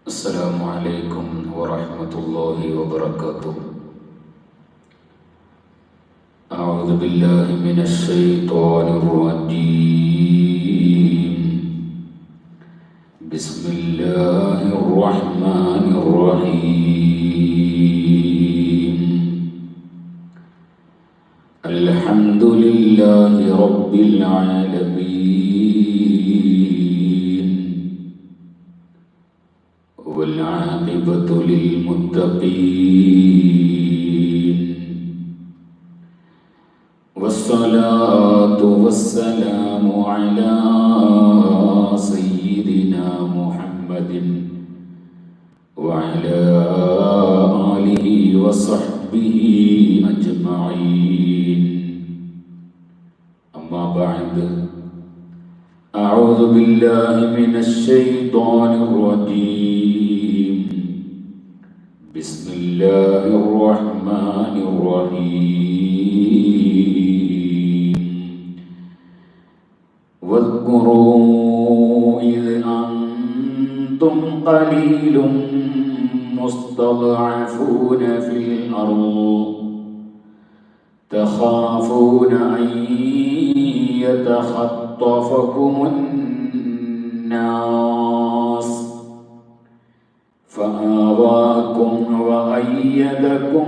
السلام عليكم ورحمة الله وبركاته. أعوذ بالله من الشيطان الرجيم. بسم الله الرحمن الرحيم. الحمد لله رب العالمين، والعاقبة للمتقين، والصلاة والسلام على سيدنا محمد وعلى آله وصحبه أجمعين. أما بعد، أعوذ بالله من الشيطان الرجيم. بسم الله الرحمن الرحيم. واذكروا إذ أنتم قليل مستضعفون في الأرض تخافون أن يتخطفكم الناس فآواكم وأيدكم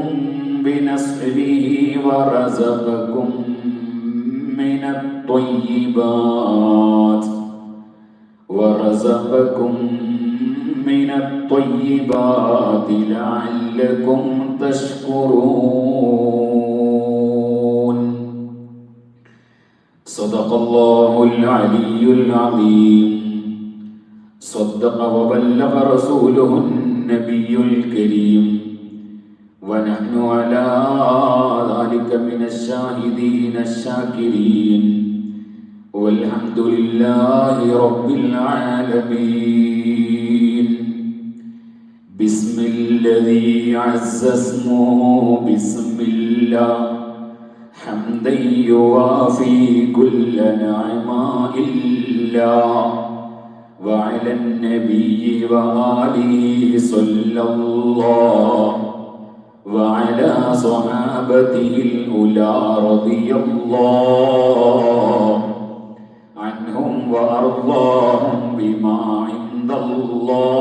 بنصره ورزقكم من الطيبات لعلكم تشكرون. صدق الله العلي العظيم. صدق وبلغ رسوله النبي الكريم، ونحن على ذلك من الشاهدين الشاكرين، والحمد لله رب العالمين. بسم الذي عز اسمه بسم الله، حمدا يوافي كل نعماء الله، وعلى النبي وآله صلى الله، وعلى صحابته الأولى رضي الله عنهم وأرضاهم بما عند الله.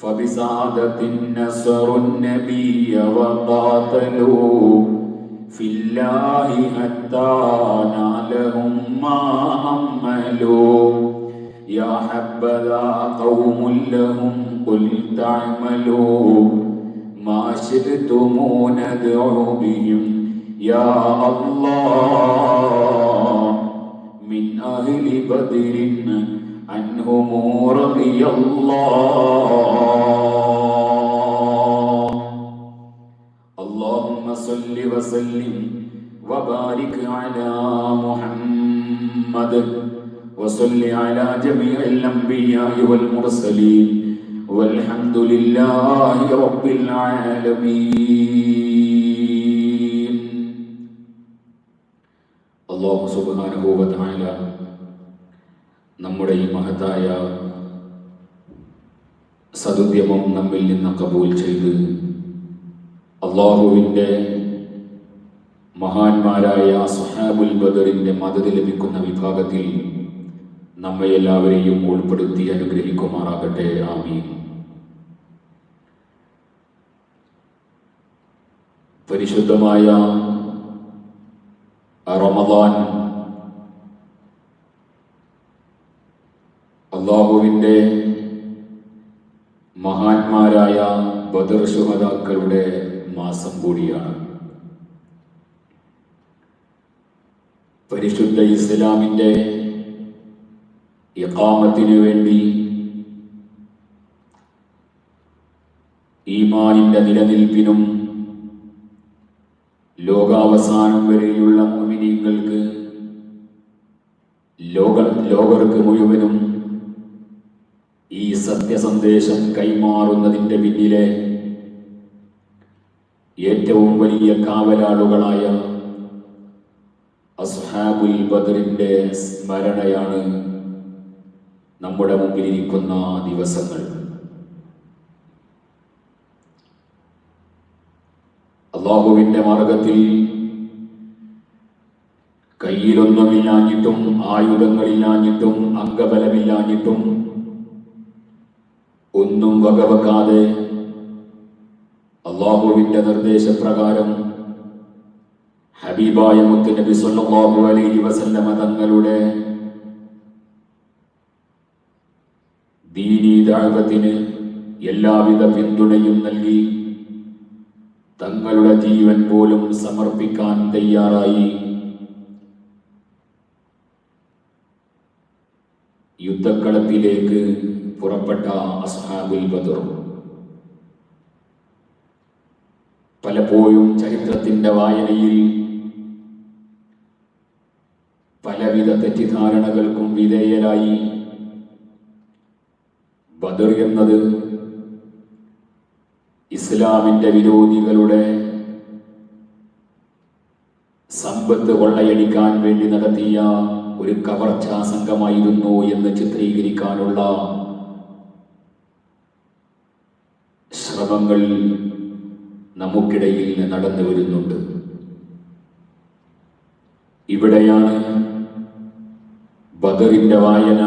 فبسعادة نصر النبي وقاتلوا في الله حتى نالهم ما أملوا. يا حبذا قوم لهم قل تعملوا ما شئتم ندعو بهم يا الله. من أهل بدر عنهم رضي الله. اللهم صل وسلم وبارك على محمد، وصل على جميع الأنبياء والمرسلين، والحمد لله رب العالمين. അല്ലാഹു സുബ്ഹാനഹു വ തആല നമ്മുടെ ഈ മഹത്തായ സദുദ്യമം നമ്മിൽ നിന്ന് കബൂൽ ചെയ്ത് അല്ലാഹുവിൻ്റെ മഹാന്മാരായ സ്വഹാബുൽ ബദറിൻ്റെ മദദ് ലഭിക്കുന്ന വിഭാഗത്തിൽ നമ്മെ എല്ലാവരെയും ഉൾപ്പെടുത്തി അനുഗ്രഹിക്കുമാറാകട്ടെ. ആമീൻ. പരിശുദ്ധമായ റമദാൻ അല്ലാഹുവിൻ്റെ മഹാന്മാരായ ബദർ ശുഹദാക്കളുടെ മാസം കൂടിയാണ്. പരിശുദ്ധ ഇസ്ലാമിൻ്റെ ഇഖാമത്തിനു വേണ്ടി, ഈമാനിന്റെ നിലനിൽപ്പിനും ലോകാവസാനം വരെയുള്ള മുഅ്മിനീങ്ങൾക്ക്, ലോകർക്ക് മുഴുവനും ഈ സത്യസന്ദേശം കൈമാറുന്നതിൻ്റെ പിന്നിലെ ഏറ്റവും വലിയ കാവലാളുകളായ അസ്ഹാബുൽ ബദറിന്റെ സ്മരണയാണ് നമ്മുടെ മുമ്പിലിരിക്കുന്ന ദിവസങ്ങൾ അല്ലാഹുവിന്റെ മാർഗത്തിൽ കയ്യിലൊന്നുമില്ലാഞ്ഞിട്ടും ആയുധങ്ങളില്ലാഞ്ഞിട്ടും അംഗബലമില്ലാഞ്ഞിട്ടും ഒന്നും വകവെക്കാതെ അല്ലാഹുവിന്റെ നിർദ്ദേശപ്രകാരം ഹബീബായ മുത്തുനബി സ്വല്ലല്ലാഹു അലൈഹി വസല്ലമ തങ്ങളുടെ ദീനീ ദഅവത്തിന് എല്ലാവിധ പിന്തുണയും നൽകി തങ്ങളുടെ ജീവൻ പോലും സമർപ്പിക്കാൻ തയ്യാറായി യുദ്ധക്കളത്തിലേക്ക് പുറപ്പെട്ട അസ്ഹാബുൽ ബദർ പലപ്പോഴും ചരിത്രത്തിന്റെ വായനയിൽ പലവിധ തെറ്റിദ്ധാരണകൾക്കും വിധേയരായി ബദർ എന്നത് ഇസ്ലാമിന്റെ വിരോധികളുടെ സമ്പത്ത് കൊള്ളയടിക്കാൻ വേണ്ടി നടത്തിയ ഒരു കവർച്ചാ സംഘമായിരുന്നു എന്ന് ചിത്രീകരിക്കാനുള്ള ശ്രമങ്ങൾ നമുക്കിടയിൽ നടന്നു വരുന്നുണ്ട്. ഇവിടെയാണ് ബദറിന്റെ വായന,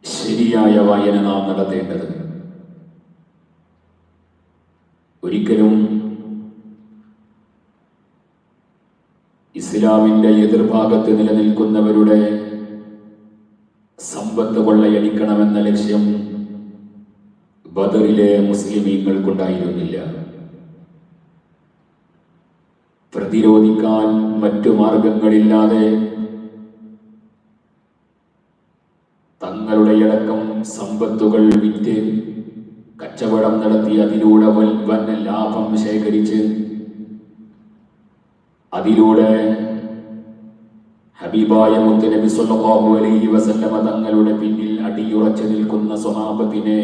ശരിയായ വായന നാം നടത്തേണ്ടത്. ഒരിക്കലും ഇസ്ലാമിന്റെ എതിർഭാഗത്ത് നിലനിൽക്കുന്നവരുടെ സമ്പത്ത് കൊള്ളയടിക്കണമെന്ന ലക്ഷ്യം ബദറിലെ മുസ്ലിമീങ്ങൾക്കുണ്ടായിരുന്നില്ല. പ്രതിരോധിക്കാൻ മറ്റു മാർഗങ്ങളില്ലാതെ തങ്ങളുടെ അടക്കം സമ്പത്തുകൾ വിറ്റ് കച്ചവടം നടത്തി അതിലൂടെ വൻ ലാഭം ശേഖരിച്ച് അതിലൂടെ ഹബീബായ മുത്തുനബി സ്വല്ലല്ലാഹു അലൈഹി വസല്ലമ തങ്ങളുടെ പിന്നിൽ അടിയുറച്ചു നിൽക്കുന്ന സ്വഹാബത്തിനെ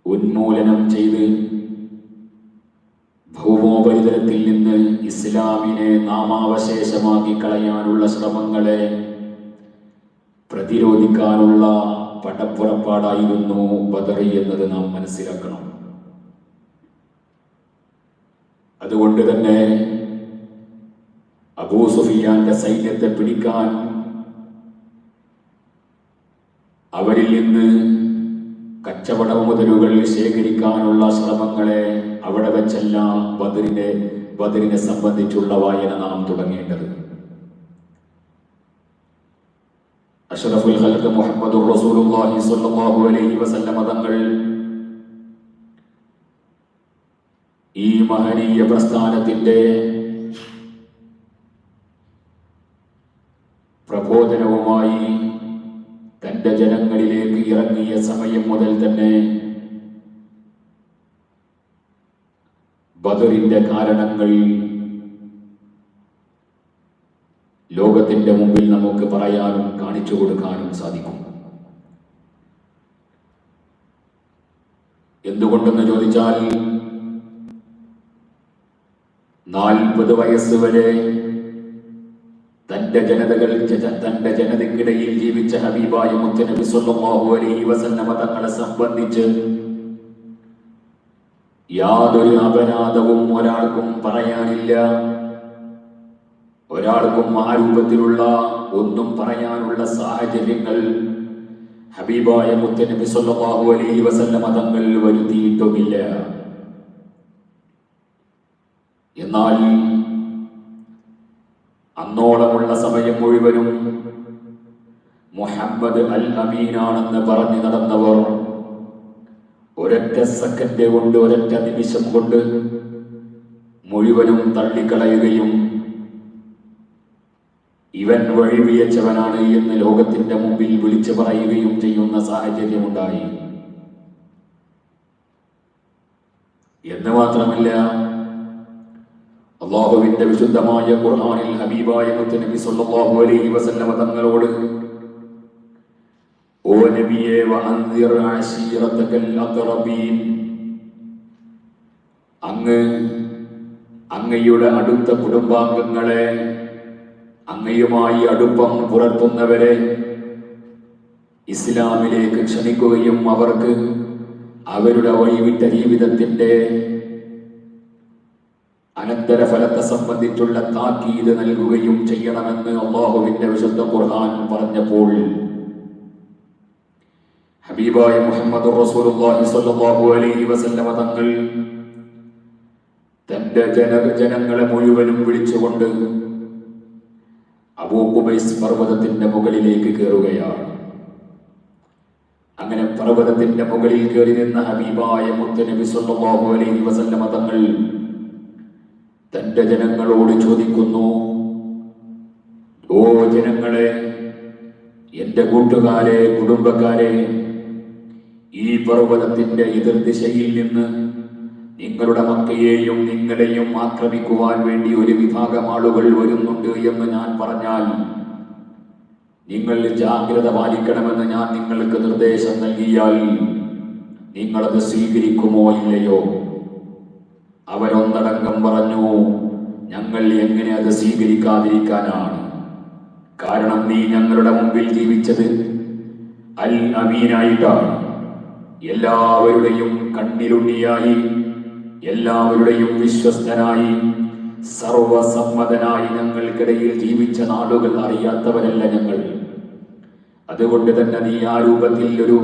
ഉന്മൂലനം ചെയ്ത് ഭൗമോപരിതലത്തിൽ നിന്ന് ഇസ്ലാമിനെ നാമാവശേഷമാക്കി കളയാനുള്ള ശ്രമങ്ങളെ പ്രതിരോധിക്കാനുള്ള പടപ്പുറപ്പാടായിരുന്നു ബദർ എന്നത് നാം മനസ്സിലാക്കണം. അതുകൊണ്ട് തന്നെ അബൂ സുഫിയാന്റെ സൈന്യത്തെ പിടിക്കാൻ അവരിൽ നിന്ന് കച്ചവട മുതലുകൾ ശേഖരിക്കാനുള്ള ശ്രമങ്ങളെ അവിടെ വെച്ചെല്ലാം ബദറിനെ സംബന്ധിച്ചുള്ള വായന നാം തുടങ്ങേണ്ടത്. അഷ്റഫുൽ ഖൽഖ് മുഹമ്മദുർ റസൂലുള്ളാഹി സ്വല്ലല്ലാഹു അലൈഹി വസല്ലമ തങ്ങൾ ഈ മഹനീയ പ്രസ്ഥാനത്തിന്റെ പ്രബോധനവുമായി തന്റെ ജനങ്ങളിലേക്ക് ഇറങ്ങിയ സമയം മുതൽ തന്നെ ബദറിന്റെ കാരണങ്ങൾ ലോകത്തിന്റെ മുമ്പിൽ നമുക്ക് പറയാനും കാണിച്ചു കൊടുക്കാനും സാധിക്കും. എന്തുകൊണ്ടെന്ന് ചോദിച്ചാൽ 40 വയസ്സ് വരെ തന്റെ ജനതയ്ക്കിടയിൽ ജീവിച്ച ഹബീബായ മുത്തുനബി സ്വല്ലല്ലാഹു അലൈഹി വസല്ലമ തങ്ങളെ സംബന്ധിച്ച് യാതൊരു അപരാധവും ഒരാൾക്കും പറയാനില്ല. ഒരാൾക്കും ആ രൂപത്തിലുള്ള ഒന്നും പറയാനുള്ള സാഹചര്യങ്ങൾ ഹബീബായ മുത്തുനബി സ്വല്ലല്ലാഹു അലൈഹി വസല്ലമ തങ്ങൾ വരുത്തിയിട്ടുമില്ല. എന്നാൽ അന്നോളമുള്ള സമയം മുഴുവനും മുഹമ്മദ് അൽ അമീനാണെന്ന് പറഞ്ഞു നടന്നവർ ഒരൊറ്റ സെക്കൻഡ് കൊണ്ട്, ഒരൊറ്റ നിമിഷം കൊണ്ട് മുഴുവനും തള്ളിക്കളയുകയും ഇവൻ വഴിവിയച്ചവനാണ് എന്ന് ലോകത്തിന്റെ മുമ്പിൽ വിളിച്ചു പറയുകയും ചെയ്യുന്ന സാഹചര്യമുണ്ടായി. എന്ന് മാത്രമല്ല, അല്ലാഹുവിന്റെ വിശുദ്ധമായ ഖുർആനിൽ ഹബീബായ മുത്തുനബി സ്വല്ലല്ലാഹു അലൈഹി വസല്ലമ തങ്ങളോട് ഓ നബിയേ വഅൻദിർ അശീറതകൽ അഖറബീൻ, അങ്ങയുടെ അടുത്ത കുടുംബാംഗങ്ങളെ, അങ്ങയുമായി അടുപ്പം പുലർത്തുന്നവരെ ഇസ്ലാമിലേക്ക് ക്ഷണിക്കുകയും അവർക്ക് അവരുടെ വഴിവിട്ട ജീവിതത്തിന്റെ അനന്തരഫലത്തെ സംബന്ധിച്ചുള്ള താക്കീത് നൽകുകയും ചെയ്യണമെന്ന് അല്ലാഹുവിന്റെ വിശുദ്ധ ഖുർആൻ പറഞ്ഞപ്പോൾ ഹബീബായ മുഹമ്മദ് റസൂലുള്ളാഹി സ്വല്ലല്ലാഹു അലൈഹി വസല്ലമ തങ്ങൾ തന്റെ ജനങ്ങളെ മുഴുവനും വിളിച്ചുകൊണ്ട് അബൂ ഖുബൈസ് പർവ്വതത്തിന്റെ മുകളിലേക്ക് കയറുകയാണ്. അങ്ങനെ പർവ്വതത്തിന്റെ മുകളിൽ കയറി നിന്ന ഹബീബായ മുത്തുനബി സ്വല്ലല്ലാഹു അലൈഹി വസല്ലമ തങ്ങൾ തന്റെ ജനങ്ങളോട് ചോദിക്കുന്നു, ഓ ജനങ്ങളെ, എന്റെ കൂട്ടുകാരെ, കുടുംബക്കാരെ, ഈ പർവ്വതത്തിന്റെ എതിർദിശയിൽ നിന്ന് നിങ്ങളുടെ മക്കയെയും നിങ്ങളെയും ആക്രമിക്കുവാൻ വേണ്ടി ഒരു വിഭാഗം ആളുകൾ വരുന്നുണ്ട് എന്ന് ഞാൻ പറഞ്ഞാൽ നിങ്ങൾ ജാഗ്രത പാലിക്കണമെന്ന് ഞാൻ നിങ്ങൾക്ക് നിർദ്ദേശം നൽകിയാൽ നിങ്ങളത് സ്വീകരിക്കുമോ ഇല്ലയോ? അവരൊന്നടങ്കം പറഞ്ഞു, ഞങ്ങൾ എങ്ങനെ അത് സ്വീകരിക്കാതിരിക്കാനാണ്? കാരണം നീ ഞങ്ങളുടെ മുമ്പിൽ ജീവിച്ചത് അൽ അമീനായിട്ടാണ്, എല്ലാവരുടെയും കണ്ണിലുണ്ണിയായി, എല്ലാവരുടെയും വിശ്വസ്തനായി, സർവസമ്മതനായി ഞങ്ങൾക്കിടയിൽ ജീവിച്ച നാളുകൾ അറിയാത്തവരല്ല ഞങ്ങൾ. അതുകൊണ്ട് തന്നെ നീ ആ രൂപത്തിൽ ഒരു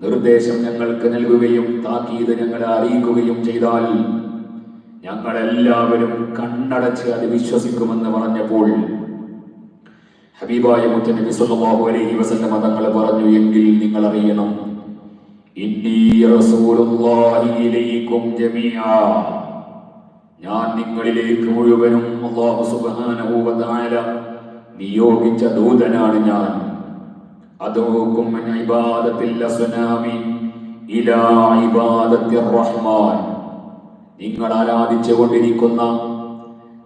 നിർദ്ദേശം ഞങ്ങൾക്ക് നൽകുകയും താക്കീത് ഞങ്ങളെ അറിയിക്കുകയും ചെയ്താൽ ഞങ്ങളെല്ലാവരും കണ്ണടച്ച് അത് വിശ്വസിക്കുമെന്ന് പറഞ്ഞപ്പോൾ ഹബീബായ മുത്തുനബി സ്വല്ലല്ലാഹു അലൈഹി വസല്ലമ തങ്ങൾ പറഞ്ഞു, എങ്കിൽ നിങ്ങൾ അറിയണം, ഇന്നി റസൂലുള്ളാഹി ഇലൈക്കും ജമീഅ, ഞാൻ നിങ്ങളിലേക്ക് മുഴുവനും അല്ലാഹു സുബ്ഹാനഹു വ തആല നിയോഗിച്ച ദൂതനാണ് ഞാൻ. അദൂകും മിൻ ഇബാദത്തിൽ അസ്നാമി ഇലാ ഇബാദത്തിർ റഹ്മാൻ, നിങ്ങൾ ആരാധിച്ചുകൊണ്ടിരിക്കുന്ന,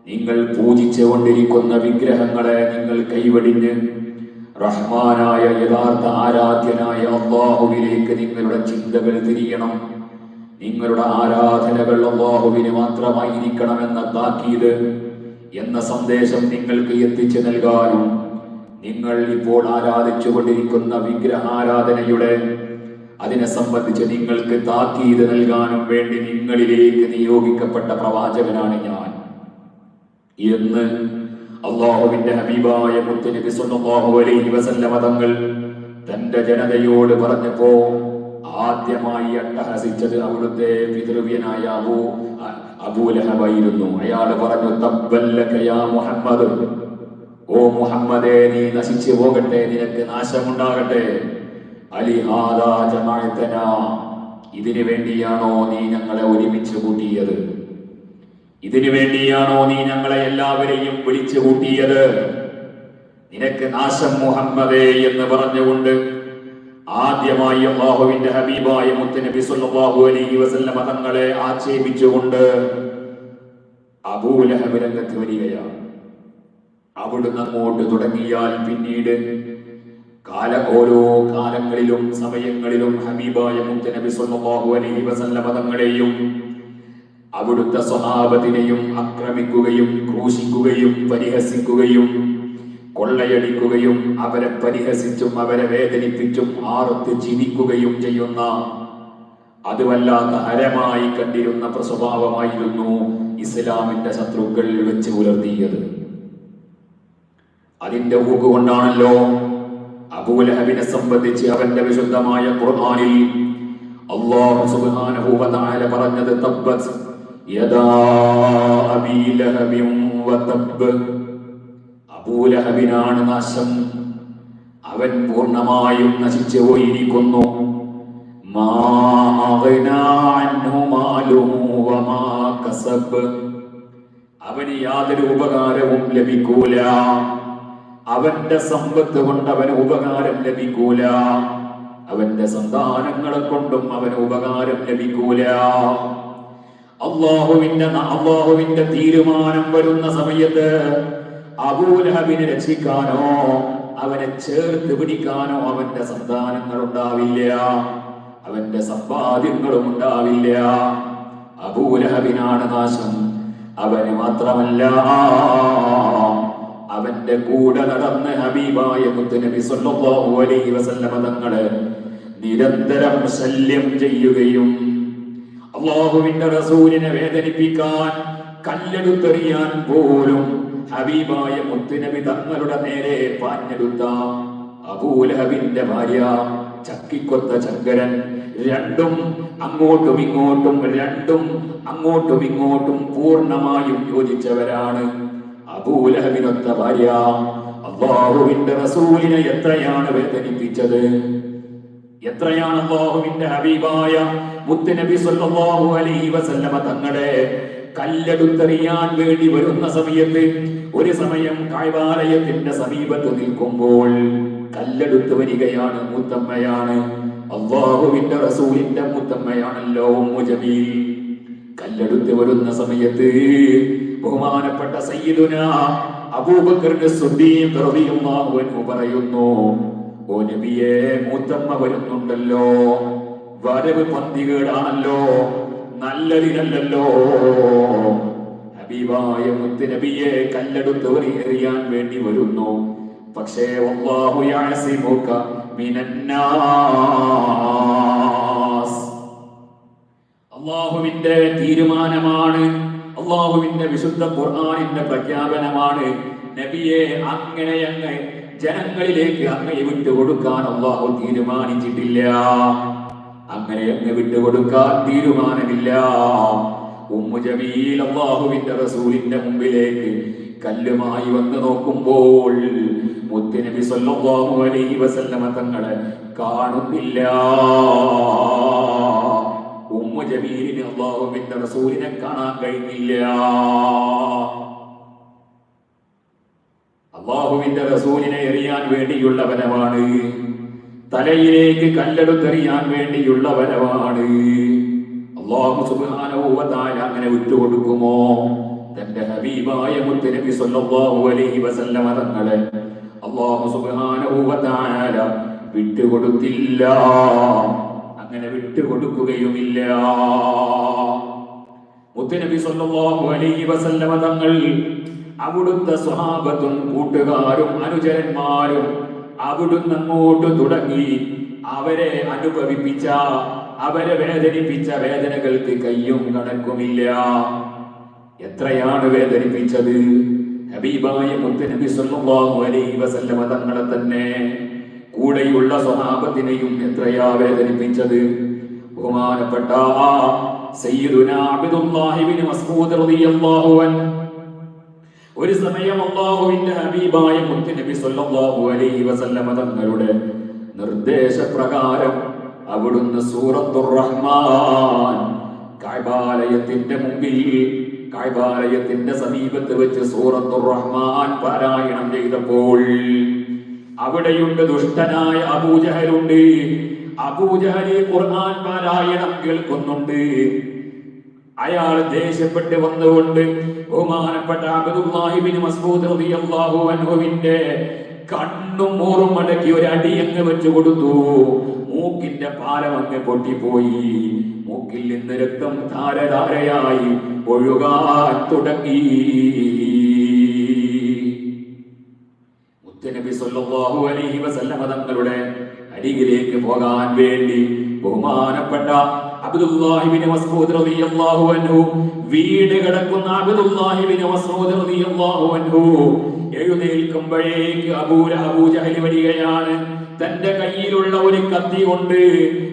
നിങ്ങൾ പൂജിച്ചുകൊണ്ടിരിക്കുന്ന വിഗ്രഹങ്ങളെ നിങ്ങൾ കൈവടിഞ്ഞ് റഹ്മാനായ യഥാർത്ഥ ആരാധ്യനായ അല്ലാഹുവിലേക്ക് നിങ്ങളുടെ ചിന്തകൾ തിരിയണം. നിങ്ങളുടെ ആരാധനകൾ അല്ലാഹുവിന് മാത്രമായിരിക്കണമെന്ന താക്കീത് എന്ന സന്ദേശം നിങ്ങൾക്ക് എത്തിച്ചു നൽകാനും നിങ്ങൾ ഇപ്പോൾ ആരാധിച്ചു കൊണ്ടിരിക്കുന്ന വിഗ്രഹാരാധനയുടെ അതിനെ സംബന്ധിച്ച് നിങ്ങൾക്ക് താക്കീത് നൽകാനും വേണ്ടി നിങ്ങളിലേക്ക് നിയോഗിക്കപ്പെട്ട പ്രവാചകനാണ് ഞാൻ എന്ന് അല്ലാഹുവിന്റെ ഹബീബായ മുത്തുനബി സ്വല്ലല്ലാഹു അലൈഹി വസല്ലമ തങ്ങൾ തന്റെ ജനതയോട് പറഞ്ഞപ്പോ ആദ്യമായി അട്ടഹസിച്ചത് അവിടുത്തെ പിതൃവ്യനായ അബൂ ലഹബായിരുന്നു. അയാൾ പറഞ്ഞു, തബ്ബല്ലക യാ മുഹമ്മദ്, ഓ മുഹമ്മദേ, നീ നശിച്ചു പോകട്ടെ, നിനക്ക് നാശമുണ്ടാകട്ടെ. അലിഹാദാ ജമഅതനാ, ഇതിനു വേണ്ടിയാണോ നീ ഞങ്ങളെ ഒരുമിച്ച് കൂട്ടിയത്? ഇതിനു വേണ്ടിയാണോ നീ ഞങ്ങളെ എല്ലാവരെയും വിളിച്ചു കൂട്ടിയത്? നിനക്ക് നാശം മുഹമ്മദേ എന്ന് പറഞ്ഞുകൊണ്ട് ആദ്യമായി അല്ലാഹുവിന്റെ ഹബീബായ മുത്തുനബി സ്വല്ലല്ലാഹു അലൈഹി വസല്ലമ തങ്ങളെ ആക്ഷേപിച്ചുകൊണ്ട് അബൂ ലഹബ് രംഗത്ത് വരികയാണ്. അവിടുന്ന് അങ്ങോട്ട് തുടങ്ങിയാൽ പിന്നീട് ഓരോ കാലങ്ങളിലും സമയങ്ങളിലും ഹബീബായ മുത്തുനബി സ്വല്ലല്ലാഹു അലൈഹി വസല്ലമ തങ്ങളെയും അവിടുത്തെ സ്വഹാബത്തിനെയും ആക്രമിക്കുകയും ക്രൂശിക്കുകയും പരിഹസിക്കുകയും കൊള്ളയടിക്കുകയും അവരെ പരിഹസിച്ചും അവരെ വേദനിപ്പിച്ചും ആർത്ത് ചിരിക്കുകയും ചെയ്യുന്ന അത് വല്ലാത്ത ഹരമായി കണ്ടിരുന്ന സ്വഭാവമായിരുന്നു ഇസ്ലാമിന്റെ ശത്രുക്കൾ വെച്ച് പുലർത്തിയത്. അതിന്റെ ഊക്കുകൊണ്ടാണല്ലോ അബൂ ലഹബിനെ സംബന്ധിച്ച് അവന്റെ വിശുദ്ധമായ ഖുർആനിൽ അല്ലാഹു സുബ്ഹാനഹു വ തആല പറഞ്ഞത്, തബ്ബത് യദാ അബീ ലഹബിൻ വ തബ്ബ്, അബൂ ലഹബിനാണ് നാശം, അവൻ പൂർണ്ണമായും നശിച്ചു പോയിരിക്കുന്നു. മാ അഗ്നാ അൻഹു മാലുഹു വമാ കസബ്, അവന് യാതൊരു ഉപകാരവും ലഭിക്കൂല, അവന്റെ സമ്പത്ത് കൊണ്ട് അവന് ഉപകാരം ലഭിക്കൂല, അവന്റെ സന്താനങ്ങളെ കൊണ്ടും അവന് ഉപകാരം ലഭിക്കൂല. അള്ളാഹുവിന്റെ തീരുമാനം വരുന്ന സമയത്ത് അബൂ ലഹബിനെ രക്ഷിക്കാനോ അവനെ ചേർത്ത് പിടിക്കാനോ അവന്റെ സന്താനങ്ങൾ ഉണ്ടാവില്ല, അവന്റെ സമ്പാദ്യങ്ങളും ഉണ്ടാവില്ല. അബൂ ലഹബിനാണ് നാശം. അവന് മാത്രമല്ല അവന്റെ കൂടെ നടന്ന് ഹബീബായ മുത്തുനബി സല്ലല്ലാഹു അലൈഹി വസല്ലമ തങ്ങളെ നിരന്തരം ശല്യം ചെയ്യുകയും അല്ലാഹുവിന്റെ റസൂലിനെ വേദനിപ്പിക്കാൻ കല്ലെടുത്തെറിയാൻ പോലും ഹബീബായ മുത്തുനബി തങ്ങളുടെ നേരെ പാഞ്ഞെടുത്ത അബൂലഹബിന്റെ ഭാര്യ ചക്കിക്കൊത്ത ചങ്കരൻ രണ്ടും അങ്ങോട്ടും ഇങ്ങോട്ടും പൂർണ്ണമായും യോജിച്ചവരാണ്. അബൂലഹബിനൊത്ത ഭാര്യ അല്ലാഹുവിന്റെ റസൂലിനെ എത്രയാണ് വേദനിപ്പിച്ചത്, എത്രയാണ് അല്ലാഹുവിന്റെ ഹബീബായ മുത്തുനബി സല്ലല്ലാഹു അലൈഹി വസല്ലമ തങ്ങളെ കല്ലെടുത്തെറിയാൻ വേണ്ടി വരുന്ന സമയത്ത് ഒരു സമയം കഅബാലയത്തിന്റെ സമീപത്ത് നിൽക്കുമ്പോൾ കല്ലെടുത്ത് വരികയാണ് മുത്തമ്മയാണ്, അല്ലാഹുവിന്റെ റസൂലിന്റെ മുത്തമ്മയാണല്ലോ ഉമ്മു ജമീൽ. കല്ലെടുത്ത് വരുന്ന സമയത്ത് ബഹുമാനപ്പെട്ട സയ്യിദുനാ അബൂബക്കർ സിദ്ദീഖ് റളിയല്ലാഹു അൻഹു പറയുന്നു, ഓ നബിയേ, മുത്തമ്മ വരുന്നുണ്ടല്ലോ, വരവ് പന്തികേടാണല്ലോ, നല്ലതിനല്ലോ. ഹബീബായ മുത്തുനബിയെ കല്ലെടുത്ത് എറിയാൻ വേണ്ടി വരുന്നു. പക്ഷേ വല്ലാഹു യഅസിമുക മിനന്നാസ്, അല്ലാഹുവിന്റെ തീരുമാനമാണ്, അല്ലാഹുവിന്റെ വിശുദ്ധ ഖുർആനിന്റെ പ്രഖ്യാപനമാണ്. നബിയെ അങ്ങനെ അങ്ങ് ജനങ്ങളിലേക്ക് അങ്ങയെ വിട്ടുകൊടുക്കാൻ അല്ലാഹു തീരുമാനിച്ചിട്ടില്ല, അങ്ങനെ അങ്ങ് വിട്ടുകൊടുക്കാൻ തീരുമാനമില്ല. ഉമ്മു ജമീൽ അല്ലാഹുവിന്റെ റസൂലിന്റെ മുമ്പിലേക്ക് കല്ലുമായി വന്ന് നോക്കുമ്പോൾ മുത്തുനബി സല്ലല്ലാഹു അലൈഹി വസല്ലമ തങ്ങളെ കാണുന്നില്ല. ഉമ്മു ജമീലിന് അല്ലാഹുവിന്റെ റസൂലിനെ കാണാൻ കഴിഞ്ഞില്ല. അല്ലാഹുവിന്റെ റസൂലിനെ എറിയാൻ വേണ്ടിയുള്ള വരവാണ്, തലയിലേക്ക് കല്ലെടുത്തെറിയാൻ വേണ്ടിയുള്ള വരവാണ്. അല്ലാഹു സുബ്ഹാനഹു വ തആല അങ്ങനെ വിട്ടുകൊടുക്കുമോ? തന്റെ ഹബീബായ മുത്തുനബി സല്ലല്ലാഹു അലൈഹി വസല്ലമ തങ്ങളെ അല്ലാഹു സുബ്ഹാനഹു വ തആല വിട്ടുകൊടുത്തില്ല, അങ്ങനെ വിട്ടുകൊടുക്കുകയുമില്ല. മുത്തുനബി സല്ലല്ലാഹു അലൈഹി വസല്ലമ തങ്ങൾ അവിടുത്തെ സ്വഹാബത്തും കൂട്ടുകാരും അനുചരന്മാരും അവിടുന്ന് അങ്ങോട്ട് തുടങ്ങി അവരെ അനുഭവിപ്പിച്ച, അവരെ വേദനിപ്പിച്ച വേദനകൾക്ക് കയ്യും കണക്കുമില്ല. എത്രയാണ് വേദനിപ്പിച്ചത്? ഹബീബായ മുത്തുനബി സല്ലല്ലാഹു അലൈഹി വസല്ലമ തങ്ങളെ തന്നെ കൂടെയുള്ള സ്വഹാബത്തിനെയും എത്രയാ വേദനിപ്പിച്ചത്? ബഹുമാനപ്പെട്ട സയ്യിദുനാ അബ്ദുല്ലാഹി ഇബ്നു മസ്ഊദ് റളിയല്ലാഹു അൻഹു ഒരു സമയം അല്ലാഹുവിന്റെ ഹബീബായ മുത്തുനബി സല്ലല്ലാഹു അലൈഹി വസല്ലമ തങ്ങളുടെ നിർദ്ദേശപ്രകാരം അവിടുന്ന് സൂറത്തുർ റഹ്മാൻ കഅബാലയത്തിന്റെ മുമ്പിൽ, കഅബാലയത്തിന്റെ സമീപത്ത് വെച്ച് സൂറത്തുർ റഹ്മാൻ പാരായണം ചെയ്തപ്പോൾ അവിടെയുണ്ട് ദുഷ്ടനായ അബൂജഹലുണ്ട്. അബൂജഹൽ ഖുർആൻ പാരായണം കേൾക്കുന്നുണ്ട്. അയാൾ ദേഷ്യപ്പെട്ട് വന്നുകൊണ്ട് ബഹുമാനപ്പെട്ട അബ്ദുല്ലാഹി ഇബ്നു മസ്ഊദ് റളിയല്ലാഹു അൻഹുവിന്റെ കണ്ണും മൂറും മടക്കി ഒരു അടിയങ്ങ് വെച്ചു കൊടുത്തു. മൂക്കിന്റെ പാലം അങ്ങ് പൊട്ടിപ്പോയി. മൂക്കിൽ നിന്ന് രക്തം ധാരധാരയായി ഒഴുകാൻ തുടങ്ങി. മുത്തുനബി സല്ലല്ലാഹു അലൈഹി വസല്ലമ തങ്ങളുടെ അരികിലേക്ക് പോകാൻ വേണ്ടി ബഹുമാനപ്പെട്ട അബ്ദുല്ലാഹി ഇബ്നു മസ്ഊദ് റളിയല്ലാഹു അൻഹു, വീട് കിടക്കുന്ന അബ്ദുല്ലാഹി ഇബ്നു മസ്ഊദ് റളിയല്ലാഹു അൻഹു എഴുന്നേൽക്കുമ്പോഴേക്ക് അബൂജഹൽ വരികയാണ്. തന്റെ കയ്യിലുള്ള ഒരു കത്തി കൊണ്ട്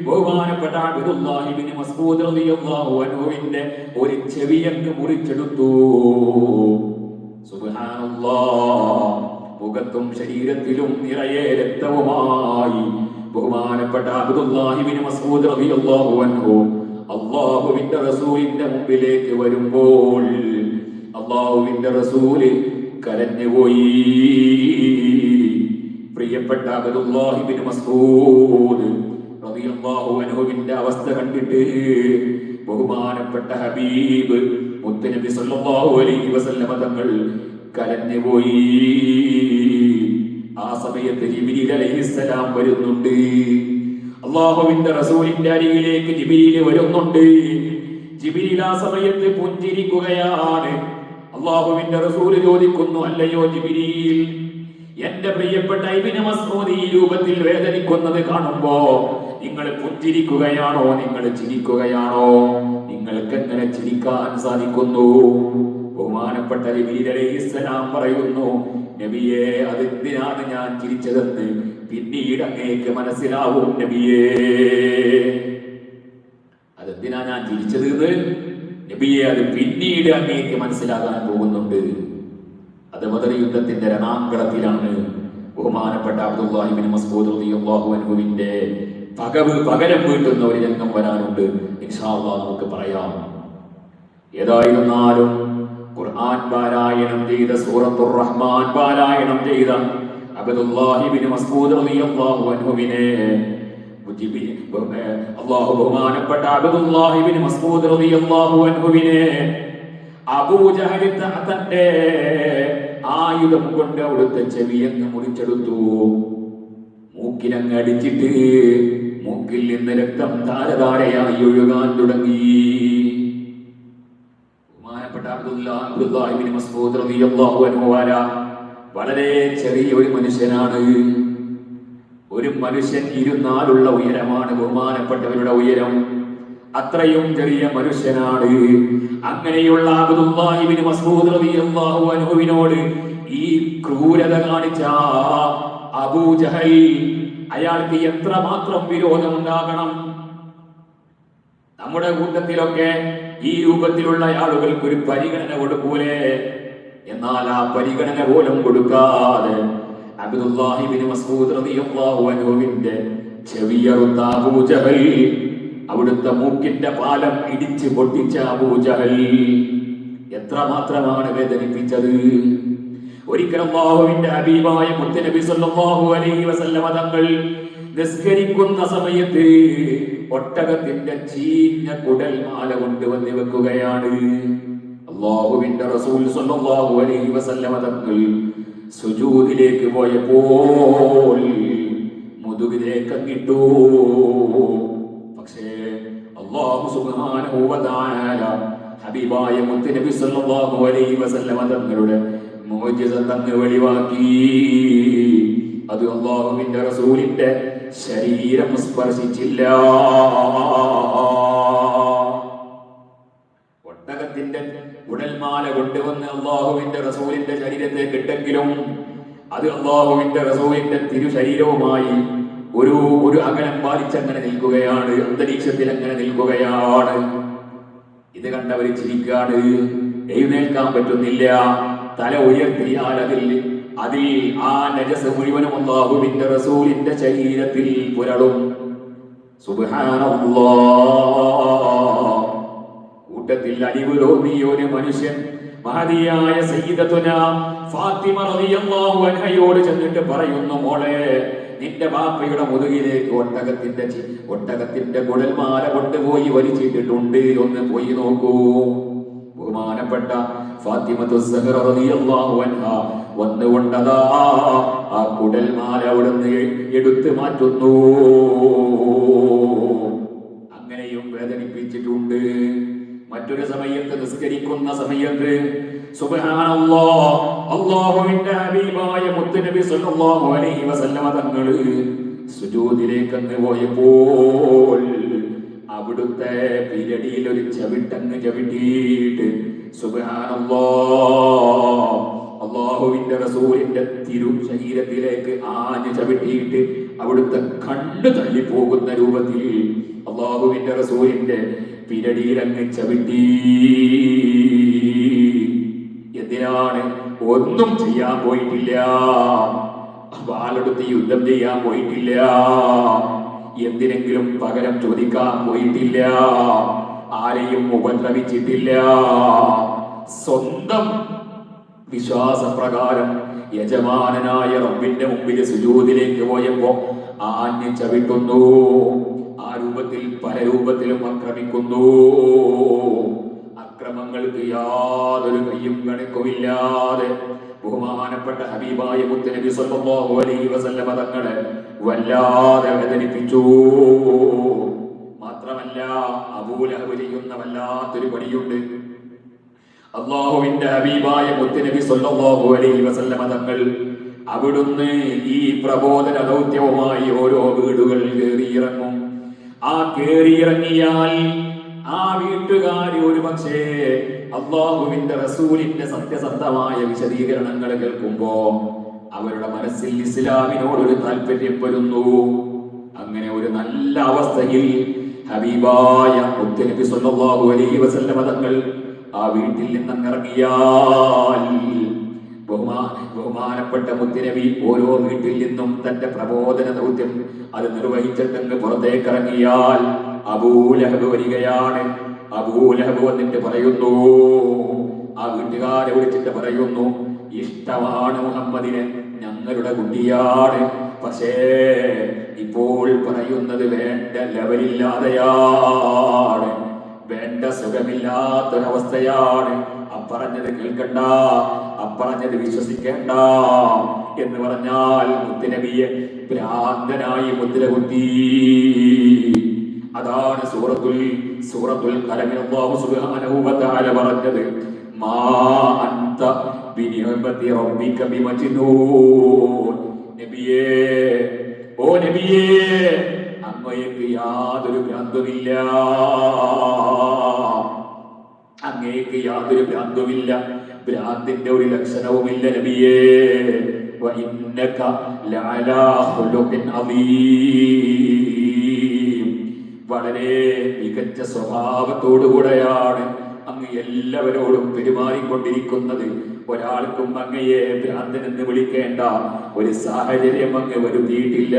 ബഹുമാനപ്പെട്ട അബ്ദുല്ലാഹി ഇബ്നു മസ്ഊദ് റളിയല്ലാഹു അൻഹുവിന്റെ ഒരു ചെവിയങ്ങ് മുറിച്ചെടുത്തു. സുബ്ഹാനല്ലാഹ്, മുഖത്തും ശരീരത്തിലും നിറയെ രക്തവുമായി ബഹുമാനപ്പെട്ട അബ്ദുല്ലാഹി ഇബ്നു മസ്ഊദ് റളിയല്ലാഹു അൻഹു അല്ലാഹുവിന്റെ റസൂലിന്റെ മുമ്പിലേക്ക് വരുമ്പോൾ അല്ലാഹുവിന്റെ റസൂൽ കരഞ്ഞുപോയി. പ്രിയപ്പെട്ട അബ്ദുല്ലാഹി ഇബ്നു മസ്ഊദ് റളിയല്ലാഹു അൻഹുവിന്റെ അവസ്ഥ കണ്ടിട്ട് ബഹുമാനപ്പെട്ട ഹബീബ് മുത്തുനബി സല്ലല്ലാഹു അലൈഹി വസല്ലമ തങ്ങൾ കരഞ്ഞുപോയി. ആ സമയത്ത് ജിബ്രീൽ അലൈഹിസ്സലാം വരുന്നുണ്ട്. അല്ലാഹുവിന്റെ റസൂലിന്റെ അരികിലേക്ക് ജിബ്രീൽ വരുന്നുണ്ട്. ജിബ്രീൽ ആ സമയത്ത് പുഞ്ചിരിക്കുകയാണ്. അല്ലാഹുവിന്റെ റസൂൽ ചോദിക്കുന്നു, അല്ലയോ ജിബ്രീൽ, എന്റെ പ്രിയപ്പെട്ട ഇബ്നു മസ്ഊദ് ഈ രൂപത്തിൽ വേദനിക്കുന്നത് കാണുമ്പോ നിങ്ങൾ പുഞ്ചിരിക്കുകയാണോ, നിങ്ങൾ ചിരിക്കുകയാണോ? നിങ്ങൾക്ക് എങ്ങനെ ചിരിക്കാൻ സാധിക്കുന്നു? ബഹുമാനപ്പെട്ട ജിബ്രീൽ അലൈഹിസ്സലാം പറയുന്നു, നബിയേ, അതെന്തിനാണ് ഞാൻ ചിരിച്ചതെന്ന് പിന്നീട് അങ്ങേക്ക് മനസ്സിലാവും നബിയേ. അതെന്തിനാ ഞാൻ ചിരിച്ചത് എന്ന് നബിയെ, അത് പിന്നീട് അങ്ങേക്ക് മനസ്സിലാകാൻ പോകുന്നുണ്ട്. അത് ബദർ യുദ്ധത്തിന്റെ രണാങ്കളത്തിലാണ് ബഹുമാനപ്പെട്ട അബ്ദുല്ലാഹി ഇബ്നു മസ്ഊദ് റളിയല്ലാഹു അൻഹുവിന്റെ പകരം വീട്ടുന്ന ഒരു രംഗം വരാനുണ്ട്. ഇൻഷാ അല്ലാഹ് നമുക്ക് പറയാം. ഏതായിരുന്നാലും ഖുർആൻ പാരായണം ചെയ്ത, സൂറത്തുർ റഹ്മാൻ പാരായണം ചെയ്ത അബ്ദുല്ലാഹി ഇബ്നു മസ്ഊദ് റളിയല്ലാഹു അൻഹുവിനെ അല്ലാഹു ബഹുമാനപ്പെട്ട അബ്ദുല്ലാഹി ഇബ്നു മസ്ഊദ് റളിയല്ലാഹു അൻഹുവിനെ അബൂജഹൽ തന്റെ ആയുധം കൊണ്ട് അവിടുത്തെ ചെവിയങ്ങ് മുറിച്ചെടുത്തു. മൂക്കിലങ്ങ് അടിച്ചിട്ട് മൂക്കിൽ നിന്ന് രക്തം ധാരധാരയായി ഒഴുകാൻ തുടങ്ങി. ബഹുമാനപ്പെട്ട അബ്ദുല്ലാഹി ഇബ്നു മസ്ഊദ് റളിയല്ലാഹു അൻഹു വളരെ ചെറിയ ഒരു മനുഷ്യനാണ്. ഒരു മനുഷ്യൻ ഇരുന്നാലുള്ള ഉയരമാണ് ബഹുമാനപ്പെട്ടവരുടെ ഉയരം. അത്രയും ചെറിയ മനുഷ്യനാണ്. അങ്ങനെയുള്ള അബ്ദുല്ലാഹി ഇബ്നു മസ്ഊദ് റളിയല്ലാഹു അൻഹുവിനോട് ഈ ക്രൂരത കാണിച്ച അബൂജഹൽ, അയാൾക്ക് എത്രമാത്രം വിരോധമുണ്ടാകണം? നമ്മുടെ കൂട്ടത്തിലൊക്കെ ഈ രൂപത്തിലുള്ള ആളുകൾക്ക് ഒരു പരിഗണന കൊടുക്കൂലേ? എന്നാൽ ആ പരിഗണന പോലും കൊടുക്കാതെ അബ്ദുല്ലാഹി ഇബ്നു മസ്ഊദ് റളിയല്ലാഹു അൻഹുവിന്റെ ചെവിയറുത്ത അബൂജഹൽ, അവിടുത്തെ മൂക്കിന്റെ പാലം ഇടിച്ച് പൊട്ടിച്ച അബൂജഹൽ എത്രമാത്രമാണ് വേദനിപ്പിച്ചത്. ഒരിക്കൽ അല്ലാഹുവിന്റെ ഹബീബായ മുത്തുനബി സല്ലല്ലാഹു അലൈഹി വസല്ലമ തങ്ങൾ നിസ്കരിക്കുന്ന സമയത്ത് ഒട്ടകത്തിന്റെ ചീഞ്ഞ കുടൽമാല കൊണ്ടുവന്ന് വെക്കുകയാണ്. അല്ലാഹുവിന്റെ റസൂൽ സല്ലല്ലാഹു അലൈഹി വസല്ലമ തങ്ങൾ സുജൂദിലേക്ക് പോയപ്പോൾ മുതുകിലേക്ക് അങ്ങിട്ടു. പക്ഷേ അല്ലാഹു സുബ്ഹാനഹു വ തആല ഹബീബായ മുത്തുനബി സല്ലല്ലാഹു അലൈഹി വസല്ലമ തങ്ങളുടെ മുഅ്ജിസ തങ്ങൾ വെളിവാക്കി. അത് അല്ലാഹുവിന്റെ റസൂലിന്റെ ശരീരം സ്പർശിച്ചില്ല. ഒട്ടകത്തിന്റെ ഉടൽമാല കൊണ്ടുവന്ന് അല്ലാഹുവിന്റെ റസൂലിന്റെ ശരീരത്തെ കിട്ടെങ്കിലും അത് അല്ലാഹുവിന്റെ റസൂലിന്റെ തിരുശരീരവുമായി ഒരു അകലം പാലിച്ചങ്ങനെ നിൽക്കുകയാണ്, അന്തരീക്ഷത്തിൽ അങ്ങനെ നിൽക്കുകയാണ്. ഇത് കണ്ടവര് ചിരിക്കാണ്. എഴുന്നേൽക്കാൻ പറ്റുന്നില്ല. തല ഉയർത്തിയാൽ അതിൽ ആ നജസ് മുഴുവനും അല്ലാഹുവിന്റെ റസൂലിന്റെ ശരീരത്തിൽ പുരളും. സുബ്ഹാനല്ലാഹ്. കൂട്ടത്തിൽ അലിവ് തോന്നിയ ഒരു മനുഷ്യൻ മഹദിയായ സയ്യിദത്തുനാ ഫാത്തിമ റളിയല്ലാഹു അൻഹയോട് ചെന്നിട്ട് പറയുന്നു, മോളെ, നിന്റെ ബാപ്പയുടെ മുതുകിലേക്ക് ഒട്ടകത്തിന്റെ കുടൽമാല കൊണ്ടുപോയി വലിച്ചിട്ടിട്ടുണ്ട്, ഒന്ന് പോയി നോക്കൂ. ബഹുമാനപ്പെട്ട ഫാത്തിമത്തു സഹ്റ റളിയല്ലാഹു അൻഹ വന്നുകൊണ്ടതാ ആ കുടൽമാല അവിടുന്ന് എടുത്തു മാറ്റുന്നു. അങ്ങനെയും വേദനിപ്പിച്ചിട്ടുണ്ട്. മറ്റൊരു സമയത്ത് നിസ്കരിക്കുന്ന സമയത്ത് സുബ്ഹാനല്ലാഹ്, അല്ലാഹുവിന്റെ ഹബീബായ മുത്തുനബി സല്ലല്ലാഹു അലൈഹി വസല്ലമ തങ്ങൾ സുജൂദിലേക്ക് അങ്ങ് പോയപ്പോൾ അവിടുത്തെ പിരടിയിൽ ഒരു ചവിട്ടങ്ങ് ചവിട്ടിയിട്ട് സുബ്ഹാനല്ലാഹ്, അല്ലാഹുവിന്റെ റസൂലിന്റെ തിരു ശരീരത്തിലേക്ക് ആഞ്ഞു ചവിട്ടിയിട്ട് അവിടുത്തെ കണ്ണ് തള്ളിപ്പോകുന്ന രൂപത്തിൽ അല്ലാഹുവിന്റെ റസൂലിന്റെ പിരടിയിലങ്ങ് ചവിട്ടി. എന്തിനാണ്? ഒന്നും ചെയ്യാൻ പോയിട്ടില്ല. വാളെടുത്ത് യുദ്ധം ചെയ്യാൻ പോയിട്ടില്ല. എന്തിനെങ്കിലും പകരം ചോദിക്കാൻ പോയിട്ടില്ല. ആരെയും ഉപദ്രവിച്ചിട്ടില്ല. സ്വന്തം വിശ്വാസപ്രകാരം യജമാനനായ റബ്ബിന്റെ മുമ്പിൽ സുജൂദിലേക്ക് പോയപ്പോ ആഞ്ഞു ചവിട്ടുന്നു. ആ രൂപത്തിൽ പല രൂപത്തിലും ആക്രമിക്കുന്നു. അക്രമങ്ങൾക്ക് യാതൊരു കയ്യും കണക്കുമില്ലാതെ ബഹുമാനപ്പെട്ട ഹബീബായ മുത്തുനബി സല്ലല്ലാഹു അലൈഹി വസല്ലമ തങ്ങളെ വല്ലാതെ വേദനിപ്പിച്ചു. മാത്രമല്ല, അബൂ ലഹബ് ചെയ്യുന്ന വല്ലാത്തൊരു പണിയുണ്ട്. അല്ലാഹുവിന്റെ ഹബീബായ മുത്തുനബി സ്വല്ലല്ലാഹു അലൈഹി വസല്ലമ തങ്ങൾ അവിടുന്ന് ഈ പ്രബോധന ദൗത്യവുമായി ഓരോ വീടുകൾ കയറിയിറങ്ങും. ആ കയറിയിറങ്ങിയാൽ ആ വീട്ടുകാർ ഒരു പക്ഷേ അല്ലാഹുവിന്റെ റസൂലിന്റെ സത്യസന്ധമായ വിശദീകരണങ്ങൾ കേൾക്കുമ്പോ അവരുടെ മനസ്സിൽ ഇസ്ലാമിനോടൊരു താല്പര്യം വരുന്നു. അങ്ങനെ ഒരു നല്ല അവസ്ഥയിൽ ഹബീബായ മുത്തുനബി സ്വല്ലല്ലാഹു അലൈഹി വസല്ലമ തങ്ങൾ ആ വീട്ടിൽ നിന്നിറങ്ങിയാൽ ബഹുമാനപ്പെട്ട മുത്തുനബി ഓരോ വീട്ടിൽ നിന്നും തന്റെ പ്രബോധന ദൗത്യം അത് നിർവഹിച്ചിട്ടങ്ങ് പുറത്തേക്ക് ഇറങ്ങിയാൽ അബൂലഹബ് വരികയാണ്. അബൂലഹബ് വന്നിട്ട് പറയുന്നു, ആ വീട്ടുകാരെ വിളിച്ചിട്ട് പറയുന്നു, ഇഷ്ടമാണ് മുഹമ്മദിന്, ഞങ്ങളുടെ കുട്ടിയാണ്. പക്ഷേ ഇപ്പോൾ പറയുന്നത് വേണ്ട ലെവലില്ലാതെയാണ്, വേണ്ട സുഖമില്ലാത്തൊരവസ്ഥയാണ്. അപ്പറഞ്ഞത് കേൾക്കണ്ട, അപ്പറഞ്ഞത് വിശ്വസിക്കേണ്ട എന്ന് പറഞ്ഞാൽ മുത്തുനബിയെ ഭ്രാന്തനായി മുദ്ര കുത്തി. അതാണ് സൂറത്തുൽ ഖലമിൽ അല്ലാഹു സുബ്ഹാനഹു വ തആല പറഞ്ഞത്, മാ അൻത ബിനിഅമതി റബ്ബിക ബിമജ്നൂൻ. നബിയേ, ഓ നബിയേ, അങ്ങേക്ക് യാതൊരു ഭ്രാന്തുമില്ല, അങ്ങേക്ക് യാതൊരു ഭ്രാന്തുമില്ല, ഭ്രാന്തിന്റെ ഒരു ലക്ഷണവുമില്ല നബിയേ. വഇന്നക ലഅലാ ഖുലുഖിൻ അദീം. വളരെ മികച്ച സ്വഭാവത്തോടുകൂടെയാണ് അങ്ങ് എല്ലാവരോടും പെരുമാറിക്കൊണ്ടിരിക്കുന്നത്. ഒരാൾക്കും അങ്ങയെ ഭ്രാന്തനെന്ന് വിളിക്കേണ്ട ഒരു സാഹചര്യം അങ്ങ് വരുത്തിയിട്ടില്ല.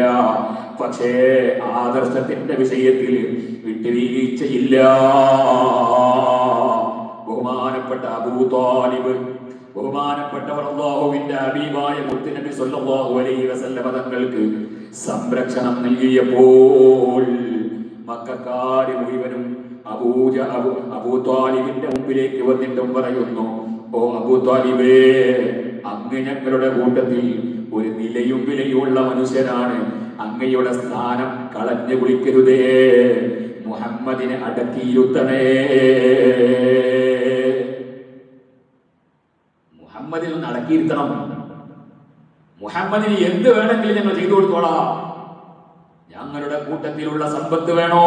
പക്ഷേ ആദർശത്തിന്റെ വിഷയത്തിൽ വിട്ടുവീഴ്ചയില്ല. ബഹുമാനപ്പെട്ട അബൂ ത്വാലിബ്, ബഹുമാനപ്പെട്ടവർ അല്ലാഹുവിന്റെ ഹബീബായ മുത്തുനബി സ്വല്ലല്ലാഹു അലൈഹി വസല്ലമ തങ്ങൾക്ക് സംരക്ഷണം നൽകിയപ്പോൾ മക്കക്കാര് മുഴുവനും അബൂ ത്വാലിബിന്റെ മുമ്പിലേക്ക് വന്നിട്ടും പറയുന്നു, ഓ അബൂ ത്വാലിബേ, അങ്ങ് ഞങ്ങളുടെ കൂട്ടത്തിൽ ഒരു നിലയും വിലയുമുള്ള മനുഷ്യനാണ്, അങ്ങയുടെ സ്ഥാനം കളഞ്ഞു കുളിക്കരുതേ, മുഹമ്മദിനെ അടക്കിയിരുത്തണേ, മുഹമ്മദിനെ ഒന്ന് അടക്കിയിരുത്തണം, മുഹമ്മദിന് എന്ത് വേണമെങ്കിലും ഞങ്ങൾ ചെയ്തു കൊടുത്തോളാം, ഞങ്ങളുടെ കൂട്ടത്തിലുള്ള സമ്പത്ത് വേണോ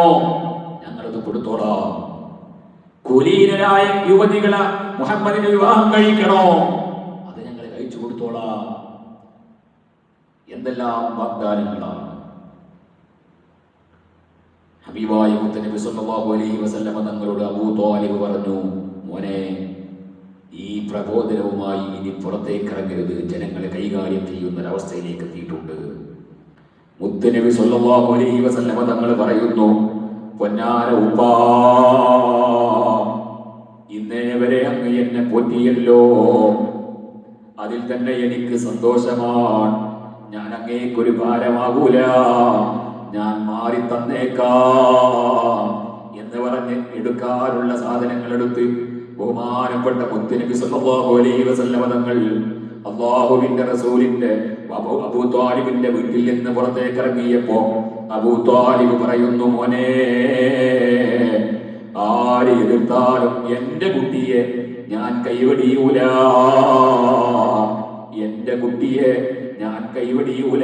ഞങ്ങളത് കൊടുത്തോളാം, കുലീനരായ യുവതികളെ മുഹമ്മദിന് വിവാഹം കഴിക്കണോ അത് ഞങ്ങൾ കഴിച്ചു കൊടുത്തോളാം. എന്തെല്ലാം വാഗ്ദാനങ്ങളാണ്. ഹബീബായ മുത്തുനബി സ്വല്ലല്ലാഹു അലൈഹി വസല്ലമ തങ്ങളോട് അബൂ ത്വാലിബ് പറഞ്ഞു, മോനെ, ഈ പ്രബോധനവുമായി ഇനി പുറത്തേക്ക് ഇറങ്ങരുത്, ജനങ്ങളെ കൈകാര്യം ചെയ്യുന്ന ഒരവസ്ഥയിലേക്ക് എത്തിയിട്ടുണ്ട്. മുത്തുനബി സ്വല്ലല്ലാഹു അലൈഹി വസല്ലമ തങ്ങൾ പറയുന്നു, പൊന്നാര ഉപ്പാ, ഇന്നേ വരെ അങ്ങ് എന്നെ പോറ്റിയല്ലോ, അതിൽ തന്നെ എനിക്ക് സന്തോഷമാണ്. ഞാൻ അങ്ങേക്കൊരു ഭാരമാകൂല, ഞാൻ മാറി തന്നേക്കാം എന്ന് പറഞ്ഞ് എടുക്കാനുള്ള സാധനങ്ങൾ എടുത്ത് ബഹുമാനപ്പെട്ട മുത്തുനബി സ്വല്ലല്ലാഹു അലൈഹി വസല്ലമ തങ്ങൾ അല്ലാഹുവിന്റെ റസൂലിന്റെ അബൂ ത്വാലിബിന്റെ വീട്ടിൽ നിന്ന് പുറത്തേക്ക് ഇറങ്ങിയപ്പോ അബൂ ത്വാലിബ് പറയുന്നു, മോനെ, ആര് എതിർത്താലും എന്റെ കുട്ടിയെ ഞാൻ കൈവടിയൂല, എന്റെ കുട്ടിയെ ഞാൻ കൈവടിയൂല,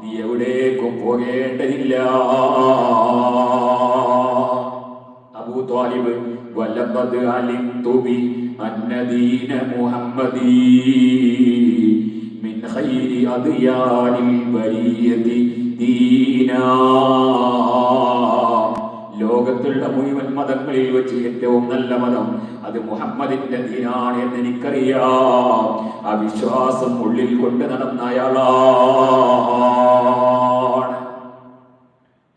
നീ എവിടേക്കും പോകേണ്ടതില്ല. അബൂ ത്വാലിബ്, വലഖദ് അലിംതു ബി അന്ന ദീന മുഹമ്മദി മിൻ ഖൈരി അദ്യാനിൽ ബരിയതി ദീനാ. ലോകത്തുള്ള മുഴുവൻ മതങ്ങളിൽ വെച്ച് ഏറ്റവും നല്ല മതം അത് മുഹമ്മദിന്റെ ദീനാണ് എന്ന് എനിക്കറിയാം. ആ വിശ്വാസം ഉള്ളിൽ കൊണ്ട് നടന്ന അയാളാണ്.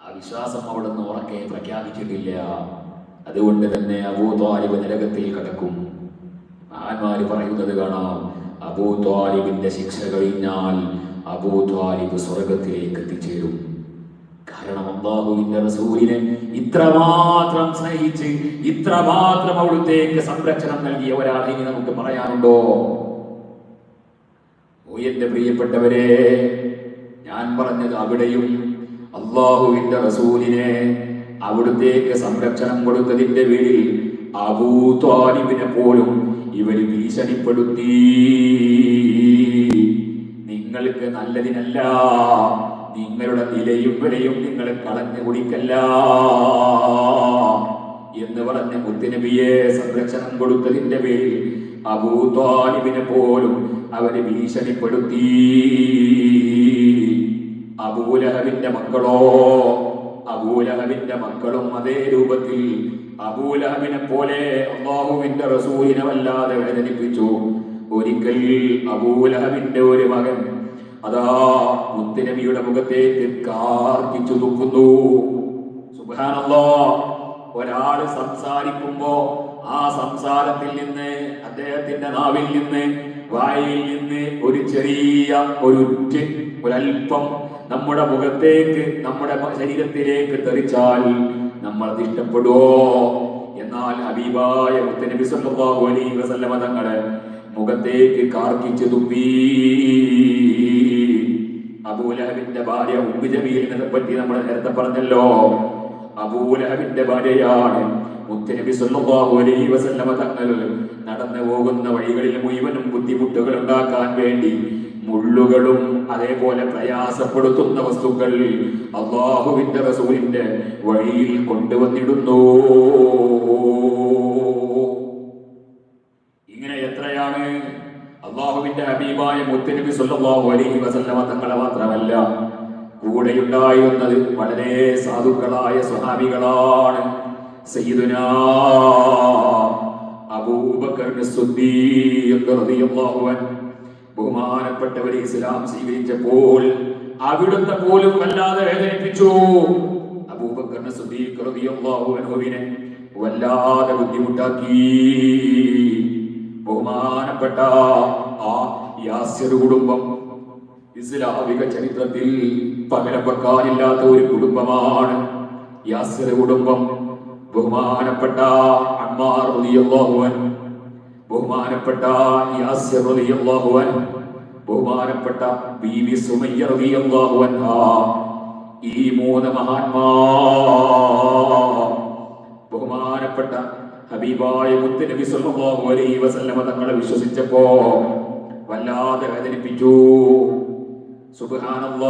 ആ വിശ്വാസം അവിടുന്ന് ഉറക്കെ പ്രഖ്യാപിച്ചിട്ടില്ല. അതുകൊണ്ട് തന്നെ അബൂ ത്വാലിബ് നരകത്തിൽ കിടക്കും. മഹാന്മാര് പറയുന്നത് കാണാം, അബൂ ത്വാലിബിന്റെ ശിക്ഷ കഴിഞ്ഞാൽ അബൂ ത്വാലിബ് സ്വർഗത്തിലേക്ക് എത്തിച്ചേരും. കാരണം അല്ലാഹുവിന്റെ റസൂലിനെ ഇത്രമാത്രം സ്നേഹിച്ച് ഇത്രമാത്രം അവിടുത്തേക്ക് സംരക്ഷണം നൽകിയ ഒരാളെ ഇനി നമുക്ക് പറയാനുണ്ടോ? ഓ എന്റെ പ്രിയപ്പെട്ടവരെ, ഞാൻ പറഞ്ഞത് അവിടെയും അല്ലാഹുവിന്റെ റസൂലിനെ അവിടുത്തേക്ക് സംരക്ഷണം കൊടുത്തതിന്റെ പേരിൽ അബൂ ത്വാലിബിനെ പോലും ഇവർ ഭീഷണിപ്പെടുത്തി. നിങ്ങൾക്ക് നല്ലതിനല്ല, നിങ്ങളുടെ നിലയും വിലയും നിങ്ങൾ കളഞ്ഞു കുടിക്കല്ല എന്ന് പറഞ്ഞ മുത്തുനബിയെ സംരക്ഷണം കൊടുത്തതിന്റെ പേരിൽ അബൂ ത്വാലിബിനെ പോലും അവര് ഭീഷണിപ്പെടുത്തി. അബൂലഹബിന്റെ മക്കളോ, അബൂലഹബിന്റെ മക്കളും അതേ രൂപത്തിൽ അബൂലഹബിനെ പോലെ അല്ലാഹുവിന്റെ റസൂലിനെ വല്ലാതെ വേദനിപ്പിച്ചു. ഒരിക്കൽ അബൂലഹബിന്റെ ഒരു മകൻ അതാ മുത്തുനബിയുടെ മുഖത്തേക്ക് കാർക്കിച്ചു തുപ്പുന്നു. സുബ്ഹാനല്ലാഹ്. ഒരാൾ സംസാരിക്കുമ്പോ ആ സംസാരത്തിൽ നിന്ന്, അദ്ദേഹത്തിന്റെ നാവിൽ നിന്ന്, വായിൽ നിന്ന് ഒരു ചെറിയ ഒരൽപ്പം നമ്മുടെ മുഖത്തേക്ക്, നമ്മുടെ ശരീരത്തിലേക്ക് തെറിച്ചാൽ നമ്മൾ അത് ഇഷ്ടപ്പെടുവോ? എന്നാൽ ഹബീബായ മുത്തുനബി സല്ലല്ലാഹു അലൈഹി വസല്ലമ തങ്ങളെ മുഖത്തേക്ക് കാർക്കിച്ചു തുപ്പി. അബൂലഹബിന്റെ ഭാര്യ ഉമ്മു ജമീലിനെ പറ്റി നമ്മൾ നേരത്തെ പറഞ്ഞല്ലോ. അബൂലഹബിന്റെ ഭാര്യയാണ്. മുത്തുനബി സല്ലല്ലാഹു അലൈഹി വസല്ലമ തങ്ങൾ നടന്നു പോകുന്ന വഴികളിൽ മുഴുവനും ബുദ്ധിമുട്ടുകൾ ഉണ്ടാക്കാൻ വേണ്ടി മുള്ളുകളും അതേപോലെ പ്രയാസപ്പെടുത്തുന്ന വസ്തുക്കൾ അല്ലാഹുവിന്റെ റസൂലിന്റെ വഴിയിൽ കൊണ്ടുവന്നിടുന്നു. ഇങ്ങനെ എത്രയാണ് അല്ലാഹുവിന്റെ ഹബീബായ മുത്തുനബി സല്ലല്ലാഹു അലൈഹി വസല്ലമ തങ്ങളെ മാത്രമല്ല, കൂടെയുണ്ടായിരുന്നത് വളരെ സാധുക്കളായ സ്വഹാബികളാണ്. സയ്യിദുനാ അബൂബക്കർ സിദ്ദീഖ് റളിയല്ലാഹു അൻഹു ബഹുമാനപ്പെട്ടവരെ ഇസ്ലാം സ്വീകരിച്ചപ്പോൾ അവിടുത്തെ പോലും വല്ലാതെ വേദനിപ്പിച്ചു. അബൂബക്കർ സിദ്ദീഖ് റളിയല്ലാഹു അൻഹുവിനെ വല്ലാതെ ബുദ്ധിമുട്ടാക്കി. ബഹുമാനപ്പെട്ട ആ യാസിർ കുടുംബം ഇസ്ലാമിക ചരിത്രത്തിൽ പകരം വെക്കാനില്ലാത്ത ഒരു കുടുംബമാണ്. യാസിർ കുടുംബം ബഹുമാനപ്പെട്ട അമ്മാർ റളിയല്ലാഹു അൻഹു, ബഹുമാനപ്പെട്ട യാസിർ റളിയല്ലാഹു അൻഹു, ബഹുമാനപ്പെട്ട ബീവി സുമയ്യ റളിയല്ലാഹു അൻഹാ, ഈ മൂന്ന് മഹാന്മാർ ബഹുമാനപ്പെട്ട ഹബീബായ മുത്തുനബി സല്ലല്ലാഹു അലൈഹി വസല്ലമ തങ്ങളെ വിശ്വസിച്ചപ്പോ വല്ലാതെ വേദനിപ്പിച്ചു. സുബ്ഹാനല്ലാഹ്.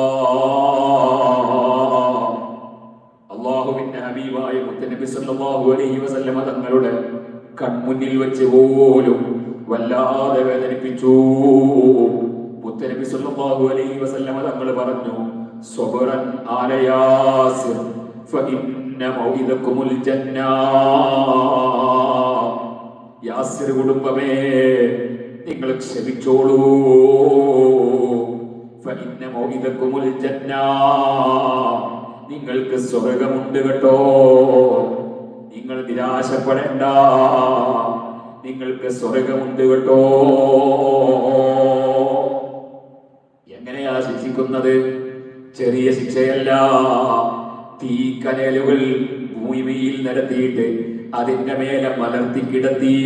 അല്ലാഹുവിന്റെ ഹബീബായ മുത്തുനബി സല്ലല്ലാഹു അലൈഹി വസല്ലമ തങ്ങളുടെ കൺമുന്നിൽ വെച്ച് പോലും വല്ലാതെ വേദനിപ്പിച്ചു. മുത്തുനബി സല്ലല്ലാഹു അലൈഹി വസല്ലമ തങ്ങൾ പറഞ്ഞു, സ്വബ്റൻ ആല യാസിർ ഫഇന്ന മൗഇദകുമുൽ ജന്ന. യാസിർ കുടുംബമേ, നിങ്ങൾ ക്ഷമിച്ചോളൂ. ഫഇന്ന മൗഇദകുമുൽ ജന്ന, നിങ്ങൾക്ക് സ്വർഗമുണ്ട് കേട്ടോ. നിങ്ങൾ നിരാശപ്പെടേണ്ട, നിങ്ങൾക്ക് സ്വർഗമുണ്ട് കേട്ടോ. എങ്ങനെയാ ശിക്ഷിക്കുന്നത്? ചെറിയ ശിക്ഷയല്ല. തീക്കനലുകൾ ഭൂമിയിൽ നിരത്തിയിട്ട് അതിന്റെ മേലെ മലർത്തി കിടത്തി.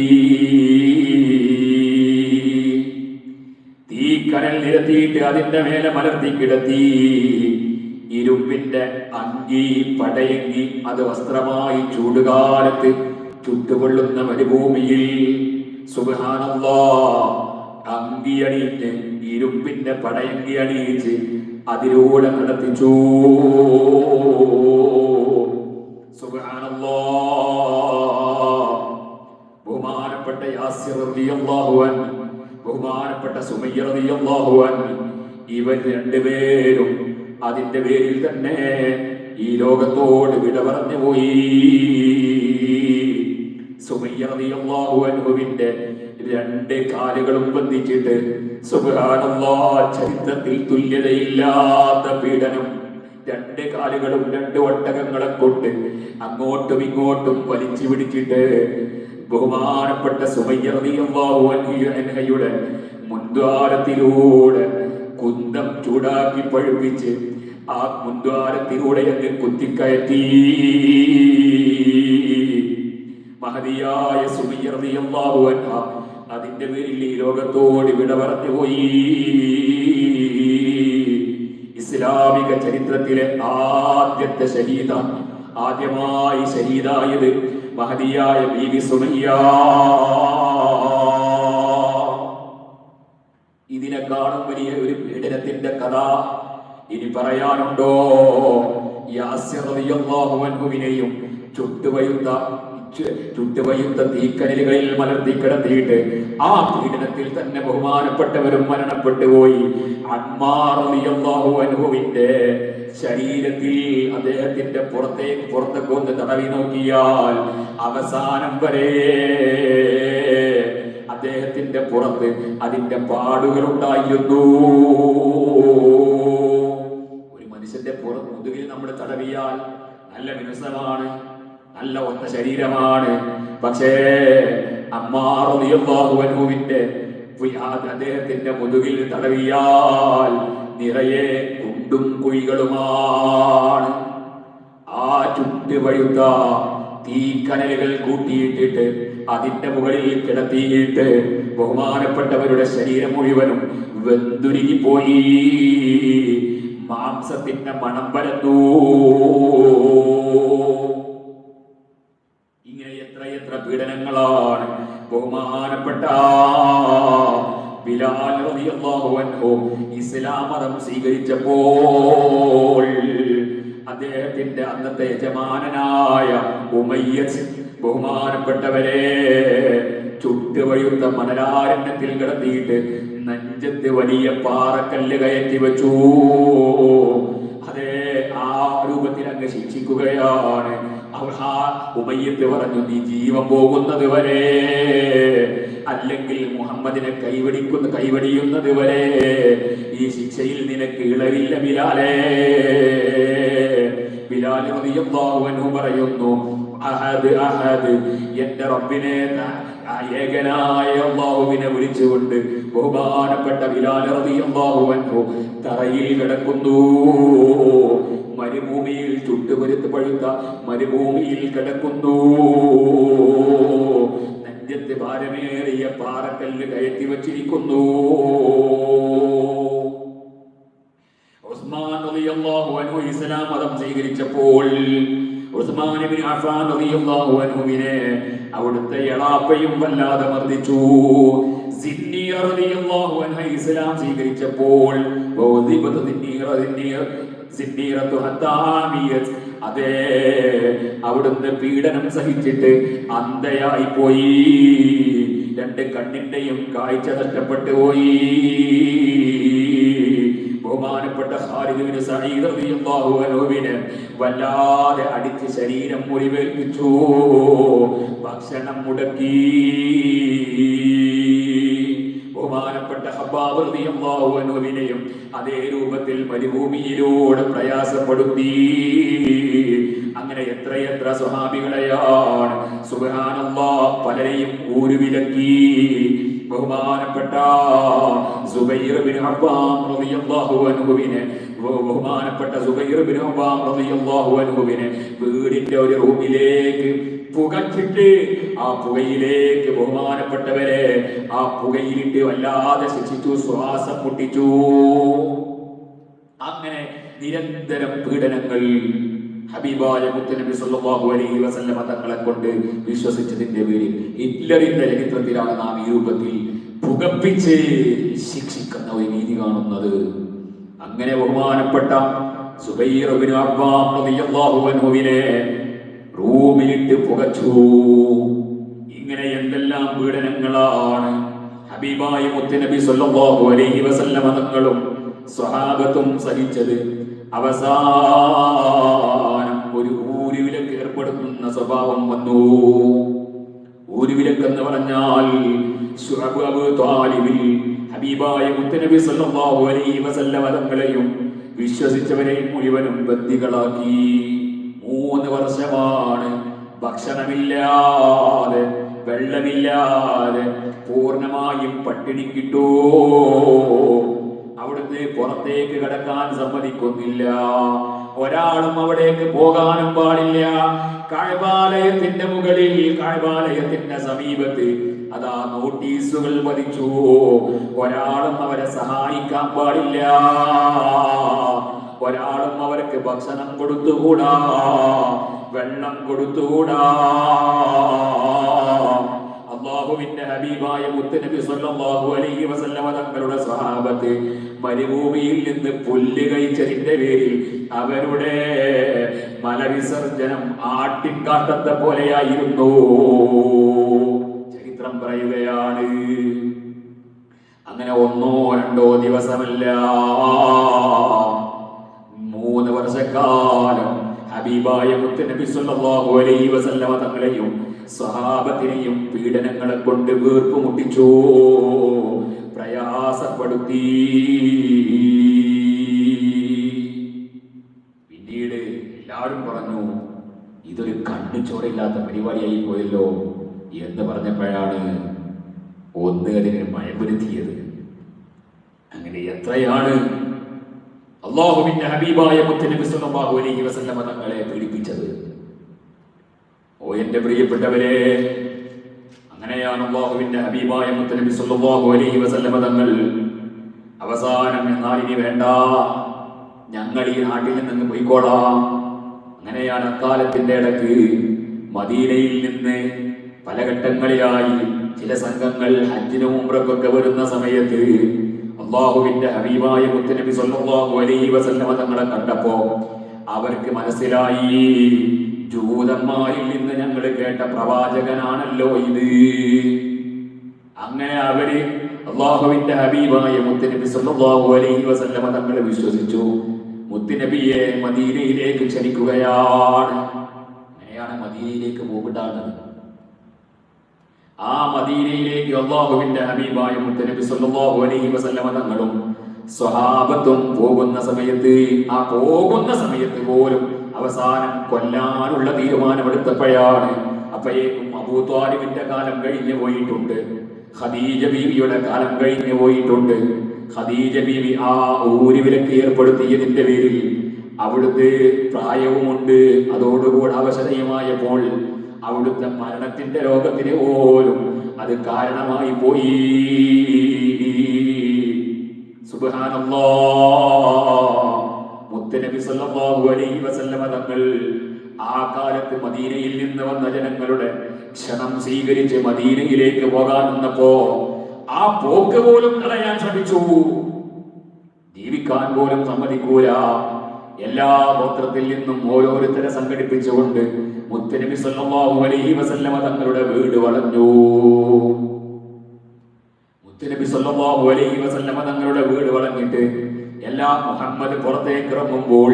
തീക്കനൽ നിരത്തിയിട്ട് അതിന്റെ മേലെ മലർത്തി കിടത്തി. ഇരുമ്പിന്റെ അങ്കി, പടയങ്കി, അത് വസ്ത്രമായി ചൂടുകാലത്ത് ചുട്ടുകൊള്ളുന്ന മരുഭൂമിയിൽ സുബ്ഹാനല്ലാഹ് അങ്കി അണിയിച്ച്, ഇരുമ്പിന്റെ പടയങ്കി അണിയിച്ച് അതിലൂടെ നടത്തിച്ചു. സുബ്ഹാനല്ലാഹ്. ബഹുമാനപ്പെട്ട യാസിർ റളിയല്ലാഹു അൻഹു, ബഹുമാനപ്പെട്ട സുമയ്യ റളിയല്ലാഹു അൻഹു, ഇവർ രണ്ടുപേരും അതിന്റെ പേരിൽ തന്നെ ഈ ലോകത്തോട് വിട പറഞ്ഞു പോയി. സുമയ്യ റളിയല്ലാഹു അൻഹുവിന്റെ രണ്ട് കാലുകളും ബന്ധിച്ചിട്ട് സുബ്ഹാനല്ലാഹ് ചരിത്രത്തിൽ തുല്യതയില്ലാത്ത പീഡനം. രണ്ട് കാലുകളും രണ്ട് ഒട്ടകങ്ങളെ കൊണ്ട് അങ്ങോട്ടും ഇങ്ങോട്ടും വലിച്ചു പിടിച്ചിട്ട് ബഹുമാനപ്പെട്ട സുമയ്യ റളിയല്ലാഹു അൻഹയുടെ മുൻദ്വാരത്തിലൂടെ കുന്തം ചൂടാക്കി പഴുപ്പിച്ച് ആ മുൻദ്വാരത്തിലൂടെ അങ്ങ് കുത്തിക്കയറ്റി. മഹദിയായ സുമയ്യ റളിയല്ലാഹു അൻഹ അതിന്റെ പേരിൽ ഈ ലോകത്തോട് വിട പറഞ്ഞുപോയി. ഇസ്ലാമിക ചരിത്രത്തിലെ ആദ്യത്തെ ഷഹീദ, ആദ്യമായി ഷഹീദായത് മഹദിയായ ബീവി സുമയ്യ. ഇതിനെക്കാളും വലിയ ഒരു പീഡനത്തിന്റെ കഥ ഇനി പറയാനുണ്ടോ? യാസിർ റളിയല്ലാഹു അൻഹുവിനെയും ചുട്ടുപയുത്ത തീക്കനലുകളിൽ മലർത്തി കിടത്തിയിട്ട് ആ പീഡനത്തിൽ തന്നെ ബഹുമാനപ്പെട്ടവരും മരണപ്പെട്ടു പോയി. അമ്മാർ റളിയല്ലാഹു അൻഹുവിന്റെ ശരീരത്തിൽ അദ്ദേഹത്തിന്റെ പുറത്തൊക്കെ ഒന്ന് തടവി നോക്കിയാൽ അവസാനം വരെ അദ്ദേഹത്തിന്റെ പുറത്ത് അതിന്റെ പാടുകൾ ഉണ്ടായിരുന്നു. ഒരു മനുഷ്യന്റെ മുതുകിൽ നമ്മൾ തടവിയാൽ നല്ല മിനുസമാണ്, നല്ല ഒത്ത ശരീരമാണ്. പക്ഷേ അമ്മാർ റളിയല്ലാഹു അൻഹുവിന്റെ അദ്ദേഹത്തിന്റെ മുതുകിൽ തടവിയാൽ നിറയെ കുണ്ടും കുഴികളുമാണ്. ആ ചുട്ടുപഴുത്ത തീക്കനലുകൾ കൂട്ടിയിട്ടിട്ട് അതിന്റെ മുകളിൽ കിടത്തിയിട്ട് ബഹുമാനപ്പെട്ടവരുടെ ശരീരം മുഴുവനും വെന്തുരുകിപ്പോയി. മാംസത്തിന്റെ മണം പരന്നു. ഇങ്ങനെ എത്ര പീഡനങ്ങളാണ്. ബഹുമാനപ്പെട്ട ബിലാൽ റളിയല്ലാഹു അൻഹു ഇസ്ലാം മതം സ്വീകരിച്ചപ്പോൾ അദ്ദേഹത്തിന്റെ അന്നത്തെ യജമാനനായ ഉമയ്യത്ത് ബഹുമാനപ്പെട്ടവരെ ചുട്ടുപഴുത്ത മണലാരണ്യത്തിൽ കിടത്തിയിട്ട് നെഞ്ചത്ത് വലിയ പാറക്കല്ല് കയറ്റി വെച്ചു. അതേ ആ രൂപത്തിൽ അങ്ങ് ശിക്ഷിക്കുകയാണ്. ഉമയ്യത്ത് പറഞ്ഞു, നീ ജീവൻ പോകുന്നത് വരെ, അല്ലെങ്കിൽ മുഹമ്മദിനെ കൈവടിയുന്നത് വരെ ഈ ശിക്ഷയിൽ നിനക്ക് ഇളവില്ല ബിലാലേ. ബിലാൽ റളിയല്ലാഹു അൻഹു പറയുന്നു, അഹദ് അഹദ്, എന്റെ റബ്ബിനെ ഏകനായ അല്ലാഹുവിനെ വിളിച്ചുകൊണ്ട് ബഹുമാനപ്പെട്ട ബിലാൽ റളിയല്ലാഹു അൻഹു തറയിൽ കിടക്കുന്നു. മരുഭൂമിയിൽ ചുട്ടുപഴുത്ത മരുഭൂമിയിൽ കിടക്കുന്നു. നെഞ്ചത്ത് ഭാരമേറിയ പാറക്കല്ല് കയറ്റി വച്ചിരിക്കുന്നു. ഉസ്മാൻ റളിയല്ലാഹു അൻഹു ഇസ്ലാം മതം സ്വീകരിച്ചപ്പോൾ ഉസ്മാൻ ഇബ്നു അഫ്ഫാൻ റളിയല്ലാഹു അൻഹുവിനെ അവിടുത്തെ എളാപ്പയും വല്ലാതെ മർദ്ദിച്ചു. സിന്നീർ റളിയല്ലാഹു അൻഹ ഇസ്ലാം സ്വീകരിച്ചപ്പോൾ അതേ അവിടുന്ന് പീഡനം സഹിച്ചിട്ട് അന്ധയായി പോയി. രണ്ട് കണ്ണിന്റെയും കാഴ്ച നഷ്ടപ്പെട്ടു പോയി. ബഹുമാനപ്പെട്ട ഖാലിദ് ഇബ്നു സഈദ് റളിയല്ലാഹു അൻഹുവിനെ വല്ലാതെ അടിച്ച് ശരീരം മുറിവേൽപ്പിച്ചു. ഭക്ഷണം മുടക്കി. ബഹുമാനപ്പെട്ട ഖബ്ബാബ് റളിയല്ലാഹു അൻഹുവിനെയും അതേ രൂപത്തിൽ മരുഭൂമിയിലൂടെ പ്രയാസപ്പെടുത്തി. അങ്ങനെ എത്ര സ്വഹാബികളെയാണ് സുബ്ഹാനല്ലാഹ് പലരെയും ഊരുവിലക്കി. ബഹുമാനപ്പെട്ട സുബൈർ ഇബ്നു അവ്വാം റളിയല്ലാഹു അൻഹുവിനെ വീടിന്റെ ഒരു റൂമിലേക്ക് പുകച്ചിട്ട് ആ പുകയിലേക്ക് ബഹുമാനപ്പെട്ടവരെ ആ പുകയിലിട്ട് വല്ലാതെ ശിക്ഷിച്ചു, ശ്വാസം മുട്ടിച്ചു. അങ്ങനെ നിരന്തരം പീഡനങ്ങൾ. ഹബീബായ മുത്തുനബി സല്ലല്ലാഹു അലൈഹി വസല്ലമ തങ്ങളെ കൊണ്ട് വിശ്വസിച്ചതിന്റെ പേരിൽ ഹിറ്റ്ലറിന്റെ ചരിത്രത്തിലാണ് നാം ഈ രൂപത്തിൽ പുകപ്പിച്ച് ശിക്ഷിക്കുന്ന ഒരു രീതി കാണുന്നത്. അങ്ങനെ ബഹുമാനപ്പെട്ട സുബൈർ ഇബ്നു അവ്വാം റളിയല്ലാഹു അൻഹുവിനെ റൂമിലിട്ട് പുകച്ചു. ഇങ്ങനെ എന്തെല്ലാം പീഡനങ്ങളാണ് ഹബീബായ മുത്തുനബി സല്ലല്ലാഹു അലൈഹി വസല്ലമ തങ്ങളും സ്വഹാബത്തും സഹിച്ചത്. അവസാനം ഒരു ഊരുവിലക്ക് ഏർപ്പെടുത്തുന്ന സ്വഭാവം വന്നു. ഊരുവിലക്ക് എന്ന് പറഞ്ഞാൽ ശുഅബ് അബൂ ത്വാലിബിൽ ഹബീബായ മുത്തുനബി സല്ലല്ലാഹു അലൈഹി വസല്ലമ തങ്ങളെയും വിശ്വസിച്ചവരെയും മുഴുവനും ബന്ദികളാക്കി. 3 വർഷമാണ് ഭക്ഷണമില്ലാതെ വെള്ളമില്ലാതെ പൂർണ്ണമായും പട്ടിണിക്കിട്ടു. അവിടുന്ന് പുറത്തേക്ക് കടക്കാൻ സമ്മതിക്കുന്നില്ല. ഒരാളും അവിടേക്ക് പോകാനും പാടില്ല. കഅബാലയത്തിന്റെ മുകളിൽ, കഅബാലയത്തിന്റെ സമീപത്ത് അതാ നോട്ടീസുകൾ പതിച്ചു. ഒരാളും അവരെ സഹായിക്കാൻ പാടില്ല. ഒരാളും അവർക്ക് ഭക്ഷണം കൊടുത്തുകൂടാ, വെള്ളം കൊടുത്തുകൂടാ. അല്ലാഹുവിന്റെ ഹബീബായ മുത്തുനബി സ്വല്ലല്ലാഹു അലൈഹി വസല്ലമ തങ്ങളുടെ സ്വഹാബത്ത് മരുഭൂമിയിൽ നിന്ന് പുല്ല് കഴിച്ചതിന്റെ പേരിൽ അവരുടെ മലവിസർജനം ആട്ടിൻകാട്ടത്തെ പോലെയായിരുന്നു. ചരിത്രം പറയുകയാണ്. അങ്ങനെ ഒന്നോ രണ്ടോ ദിവസമല്ല, 3 വർഷക്കാലം ഹബീബായ മുത്തുനബി സ്വല്ലല്ലാഹു അലൈഹി വസല്ലമ തങ്ങളെയും സ്വഹാബത്തിനെയും പീഡനങ്ങളെ കൊണ്ട് വീർപ്പ് മുട്ടിച്ചു, പ്രയാസപ്പെടുത്തി. പിന്നീട് എല്ലാവരും പറഞ്ഞു, ഇതൊരു കണ്ണു ചോരയില്ലാത്ത പരിപാടിയായി പോയല്ലോ എന്ന് പറഞ്ഞപ്പോഴാണ് ഒന്ന് അതിന് മയപ്പെടുത്തിയത്. അങ്ങനെ എത്രയാണ് അല്ലാഹുവിന്റെ ഹബീബായ മുത്തുനബി സ്വല്ലല്ലാഹു അലൈഹി വസല്ലമ തങ്ങളെ പീഡിപ്പിച്ചത്. ഓ എന്റെ പ്രിയപ്പെട്ടവരെ, അങ്ങനെയാണ് അല്ലാഹുവിന്റെ ഹബീബായ മുത്തുനബി സ്വല്ലല്ലാഹു അലൈഹി വസല്ലമ തങ്ങൾ അവസാനം എന്നാൽ ഇനി വേണ്ട, ഞങ്ങൾ ഈ നാട്ടിൽ നിന്ന് പോയിക്കോളാം. അങ്ങനെയാണ് അക്കാലത്തിന്റെ ഇടയ്ക്ക് മദീനയിൽ നിന്ന് പല ഘട്ടങ്ങളിലായി ചില സംഘങ്ങൾ ഹജ്ജിനും ഉംറയ്ക്കൊക്കെ വരുന്ന സമയത്ത് അല്ലാഹുവിന്റെ ഹബീബായ മുത്തുനബി സ്വല്ലല്ലാഹു അലൈഹി വസല്ലമ തങ്ങളെ കണ്ടപ്പോ അവർക്ക് മനസ്സിലായി, ജൂതന്മാരിൽ നിന്ന് ഞങ്ങൾ കേട്ട പ്രവാചകനാണല്ലോ ഇത്. അങ്ങനെ അവര് അല്ലാഹുവിന്റെ ഹബീബായ മുത്തുനബി സ്വല്ലല്ലാഹു അലൈഹി വസല്ലമ തങ്ങളെ വിശ്വസിച്ചു, മുത്തുനബിയെ മദീനയിലേക്ക് ക്ഷണിക്കുകയാണ്. അങ്ങനെയാണ് മദീനയിലേക്ക് പോകേണ്ടത്. ആ മദീനയിലേക്ക് അല്ലാഹുവിന്റെ ഹബീബായ മുത്തുനബി സ്വല്ലല്ലാഹു അലൈഹി വസല്ലമ തങ്ങളും സ്വഹാബത്തും പോകുന്ന സമയത്ത് പോലും അവസാനം കൊല്ലാനുള്ള തീരുമാനമെടുത്തപ്പോഴാണ്. അപ്പോഴേക്കും അബൂ ത്വാലിബിന്റെ കാലം കഴിഞ്ഞു പോയിട്ടുണ്ട്, ഖദീജ ബീവിയുടെ കാലം കഴിഞ്ഞു പോയിട്ടുണ്ട്. ഖദീജ ബീവി ആ ഊരുവിലക്ക് ഏർപ്പെടുത്തിയതിന്റെ പേരിൽ അവിടുത്തെ പ്രായവുമുണ്ട്, അതോടുകൂടി അവശതയുമായപ്പോൾ അവിടുത്തെ മരണത്തിന്റെ രോഗത്തിന് പോലും അത് കാരണമായി പോയി. സുബ്ഹാനല്ലാഹ്. മുത്തുനബി സല്ലല്ലാഹു അലൈഹി വസല്ലമ തങ്ങൾ ആ കാലത്ത് മദീനയിൽ നിന്ന് വന്ന ജനങ്ങളുടെ ക്ഷണം സ്വീകരിച്ച് മദീനയിലേക്ക് പോകാൻ നിന്നപ്പോ ആ പോക്ക് പോലും തടയാൻ ശ്രമിച്ചു. ജീവിക്കാൻ പോലും സമ്മതിക്കൂല. എല്ലാ ഗോത്രത്തിൽ നിന്നും ഓരോരുത്തരെ സംഘടിപ്പിച്ചുകൊണ്ട് മുത്തുനബി സല്ലല്ലാഹു അലൈഹി വസല്ലമ തങ്ങളുടെ വീട് വളഞ്ഞു. മുത്തുനബി സല്ലല്ലാഹു അലൈഹി വസല്ലമ തങ്ങളുടെ വീട് വളഞ്ഞിട്ട് എല്ലാ മുഹമ്മദ് പുറത്തേക്ക് ഇറങ്ങുമ്പോൾ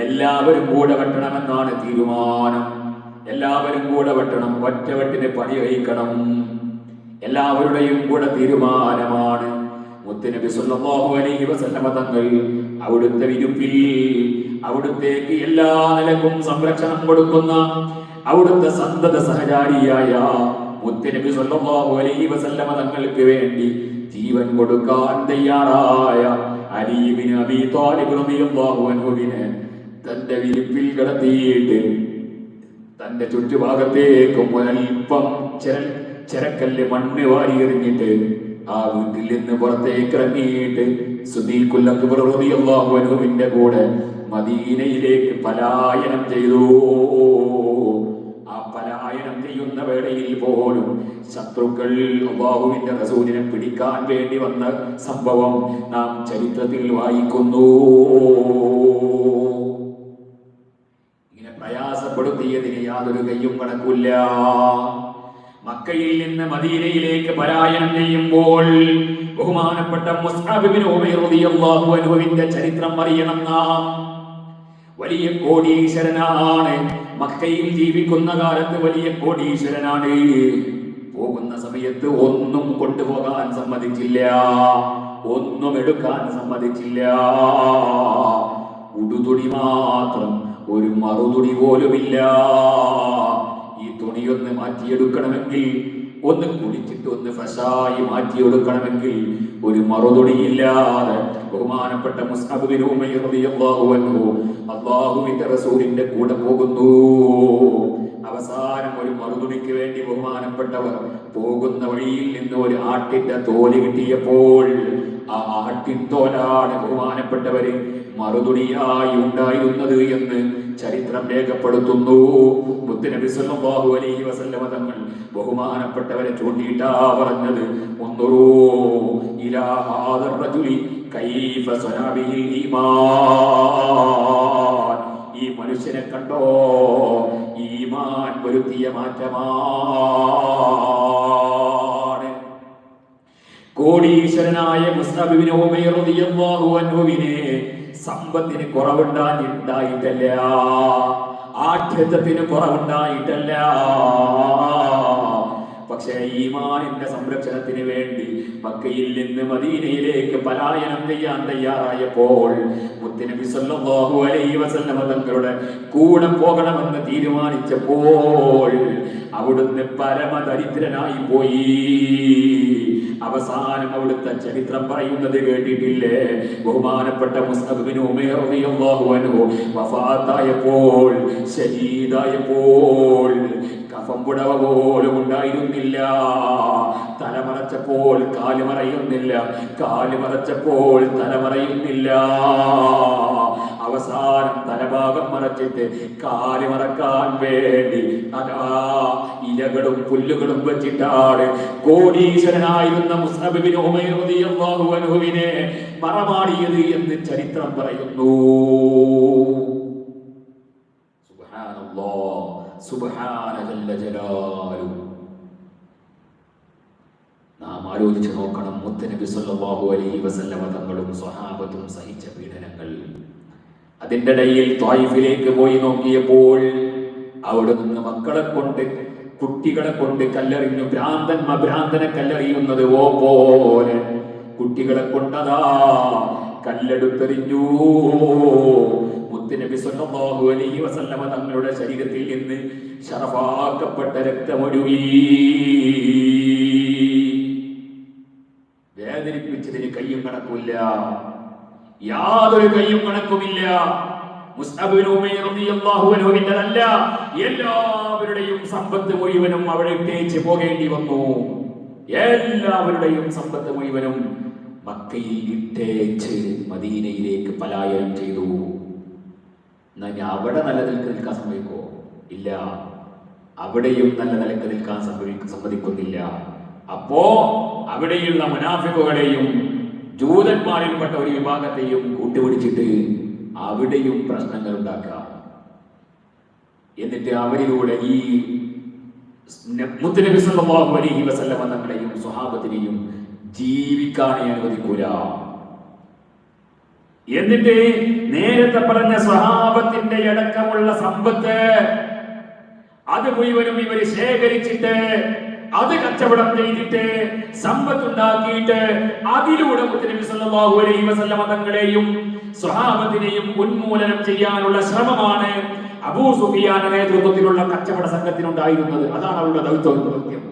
എല്ലാവരും കൂടെ വെട്ടണമെന്നാണ് തീരുമാനം. എല്ലാവരും കൂടെ വെട്ടണം, ഒറ്റവെട്ടിന് പണി കഴിക്കണം, എല്ലാവരുടെയും കൂടെ തീരുമാനമാണ്. മുത്തുനബി സല്ലല്ലാഹു അലൈഹി വസല്ലമ തങ്ങൾ അവിടുത്തെ വിരുപ്പിൽ അവിടുത്തേക്ക് എല്ലാ നിലക്കും സംരക്ഷണം കൊടുക്കുന്ന അവിടുത്തെ സന്തത സഹചാരിയായ മുത്തുനബി സല്ലല്ലാഹു അലൈഹി വസല്ലമ തങ്ങൾക്ക് വേണ്ടി ജീവൻ കൊടുക്കാൻ തയ്യാറായ അലി ഇബ്നു അബീ ത്വാലിബ് റളിയല്ലാഹു അൻഹുവിനെ തന്റെ വിരുപ്പിൽ കിടത്തിയിട്ട് തന്റെ ചുറ്റുഭാഗത്തേക്കും ഒരൽപ്പം ചെരക്കല്ല് മണ്ണ് വാരി എറിഞ്ഞിട്ട് ആ വീട്ടിൽ നിന്ന് പുറത്തേക്ക് ഇറങ്ങിയിട്ട് സിദ്ദീഖുൽ അക്ബർ റളിയല്ലാഹു അൻഹുവിന്റെ കൂടെ മദീനയിലേക്ക് പലായനം ചെയ്തു. ആ പലായനം ചെയ്യുന്ന വേളയിൽ പോലും ശത്രുക്കൾ അല്ലാഹുവിന്റെ റസൂലിനെ പിടിക്കാൻ വേണ്ടി വന്ന സംഭവം നാം ചരിത്രത്തിൽ വായിക്കുന്നു. ഇങ്ങനെ പ്രയാസപ്പെടുത്തിയതിന് യാതൊരു കയ്യും കണക്കില്ല. മക്കയിൽ നിന്ന് മദീനയിലേക്ക് പലായനം ചെയ്യുമ്പോൾ ബഹുമാനപ്പെട്ട മുസ്അബ് ഇബ്നു ഉമൈർ റളിയല്ലാഹു അൻഹുവിന്റെ ചരിത്രം അറിയണം. നാം വലിയ കോടീശ്വരനാണ്, മക്കയിൽ ജീവിക്കുന്ന കാലത്ത് വലിയ കോടീശ്വരനാണ്. പോകുന്ന സമയത്ത് ഒന്നും കൊണ്ടുപോകാൻ സമ്മതിച്ചില്ല, ഒന്നും എടുക്കാൻ സമ്മതിച്ചില്ല. ഉടുതുണി മാത്രം, ഒരു മറുതുണി പോലുമില്ല. ഈ തുണിയൊന്ന് മാറ്റിയെടുക്കണമെങ്കിൽ, ഒന്ന് കുളിച്ചിട്ട് ഒന്ന് ഫ്രഷായി മാറ്റിയെടുക്കണമെങ്കിൽ ഒരു മറുതുണിയില്ലാതെ ബഹുമാനപ്പെട്ട മുസ്അബ് ഇബ്നു ഉമൈർ റളിയല്ലാഹു അൻഹു അല്ലാഹുവിന്റെ റസൂലിന്റെ കൂടെ പോകുന്നു. അവസാനം ഒരു മറുതുണിക്ക് വേണ്ടി ബഹുമാനപ്പെട്ടവർ പോകുന്ന വഴിയിൽ നിന്ന് ഒരു ആട്ടിന്റെ തോല് കിട്ടിയപ്പോൾ ആ ആട്ടിൻ തോലാണ് ബഹുമാനപ്പെട്ടവര് മറുതുണിയായി ഉണ്ടായിരുന്നത് എന്ന് ചരിത്രം രേഖപ്പെടുത്തുന്നു. മുത്തുനബി സല്ലല്ലാഹു അലൈഹി വസല്ലമ തങ്ങൾ ബഹുമാനപ്പെട്ടവരെ ചൂണ്ടിയിട്ടാ പറഞ്ഞത്, ഉൻദുറൂ ഇലാ ഹാദർ റജുലി കൈഫ സനാ ബിഹിൽ ഈമാൻ. ഈ മനുഷ്യനെ കണ്ടോ, ഈമാൻ വരുത്തിയ മാറ്റമാണ്. കോടീശ്വരനായ മുസ്അബ് ഇബ്നു ഉമൈർ റളിയല്ലാഹു അൻഹുവിനെ സമ്പത്തിന് കുറവുണ്ടായിട്ടല്ല, ആഠ്യത്വത്തിന് കുറവുണ്ടായിട്ടല്ല, പക്ഷേ ഈമാനിന്റെ സംരക്ഷണത്തിന് വേണ്ടി മക്കയിൽ നിന്ന് മദീനയിലേക്ക് പലായനം ചെയ്യാൻ തയ്യാറായപ്പോൾ മുത്തുനബി സല്ലല്ലാഹു അലൈഹി വസല്ലമ തങ്ങളുടെ കൂടെ പോകണമെന്ന് തീരുമാനിച്ചപ്പോൾ അവിടുന്ന് പരമദരിദ്രനായി പോയി. അവസാനം അവിടുത്തെ ചരിത്രം പറയുന്നത് കേട്ടിട്ടില്ലേ? ബഹുമാനപ്പെട്ട മുസ്അബ് ഇബ്നു ഉമൈർ റളിയല്ലാഹു അൻഹു വഫാത്തായപ്പോൾ, ഷഹീദായപ്പോൾ കഫംപുടവ പോലും ഉണ്ടായിരുന്നില്ല. തലമറച്ചപ്പോൾ കാല് മറയുന്നില്ല, കാല് മറച്ചപ്പോൾ തലമറയുന്നില്ല. അവസാനം തലഭാഗം മറച്ചിട്ട് കാല് മറക്കാൻ വേണ്ടി അതാ ഇലകളും പുല്ലുകളും വെച്ചിട്ടാണ് കോടീശ്വരനായിരുന്ന മുസ്അബ് ഇബ്നു ഉമൈർ റളിയല്ലാഹു അൻഹുവിനെ മറമാടിയത് എന്ന് ചരിത്രം പറയുന്നു. സുബ്ഹാനല്ലാഹ്, സുബ്ഹാന ജല്ല ജലാലുഹു. നാം ആലോചിച്ച് നോക്കണം, മുത്തുനബി സല്ലല്ലാഹു അലൈഹി വസല്ലമ തങ്ങളും സ്വഹാബത്തും സഹിച്ച പീഡനങ്ങൾ. അതിന്റെ ഇടയിൽ ത്വായിഫിലേക്ക് പോയി നോക്കിയപ്പോൾ അവിടെ നിന്ന് മക്കളെ കൊണ്ട്, കുട്ടികളെ കൊണ്ട് കല്ലെറിഞ്ഞു. ഭ്രാന്തനെ കല്ലെറിയുന്നത് പോലെ കുട്ടികളെ കൊണ്ടതാ കല്ലെടുത്തെറിഞ്ഞു. മുത്തുനബി സല്ലല്ലാഹു അലൈഹി വസല്ലമ തങ്ങളുടെ ശരീരത്തിൽ നിന്ന് ശറഫാക്കപ്പെട്ട രക്തമൊഴുകി. വേദനിപ്പിച്ചതിന് കയ്യും കണക്കില്ല, യാതൊരു കയ്യും കണക്കുമില്ല. മുസ്അബ് ഇബ്നു ഉമൈർ റളിയല്ലാഹു അൻഹുവിന്റെതല്ല, എല്ലാവരുടെയും സമ്പത്ത് മുഴുവനും അവിടെ ഇട്ടേച്ച് പോകേണ്ടി വന്നു. എല്ലാവരുടെയും സമ്പത്ത് മുഴുവനും മക്കയിൽ ഇട്ടേച്ച് മദീനയിലേക്ക് പലായനം ചെയ്തു. എന്നാൽ അവിടെ നല്ല നിലക്ക് നിൽക്കാൻ സമ്മതിക്കോ? ഇല്ല, അവിടെയും നല്ല നിലക്ക് നിൽക്കാൻ സമ്മതിക്കുന്നില്ല. അപ്പോ അവിടെയുള്ള മുനാഫിക്കുകളെയും ജൂതന്മാരിൽപ്പെട്ട ഒരു വിഭാഗത്തെയും കൂട്ടുപിടിച്ചിട്ട് അവിടെയും പ്രശ്നങ്ങൾ ഉണ്ടാക്കാം. എന്നിട്ട് അവരിലൂടെ ഈ മുത്തുനബി സല്ലല്ലാഹു അലൈഹി വസല്ലമ തങ്ങളെയും സ്വഹാബത്തിനെയും ജീവിക്കാനേ അനുവദിക്കൂല. എന്നിട്ട് നേരത്തെ പറഞ്ഞ സ്വഹാബത്തിന്റെ അടക്കമുള്ള സമ്പത്ത് അത് മുഴുവനും ഇവര് ശേഖരിച്ചിട്ട് അത് കച്ചവടം ചെയ്തിട്ട് സമ്പത്തുണ്ടാക്കിയിട്ട് അതിലൂടെ മുത്തുനബി സല്ലല്ലാഹു അലൈഹി വസല്ലമ തങ്ങളെയും സ്വഹാബത്തിനെയും ഉന്മൂലനം ചെയ്യാനുള്ള ശ്രമമാണ് അബൂ സുഫിയാന്റെ നേതൃത്വത്തിലുള്ള കച്ചവട സംഘത്തിനുണ്ടായിരുന്നത്. അതാണ് അവരുടെ ദൗത്യം.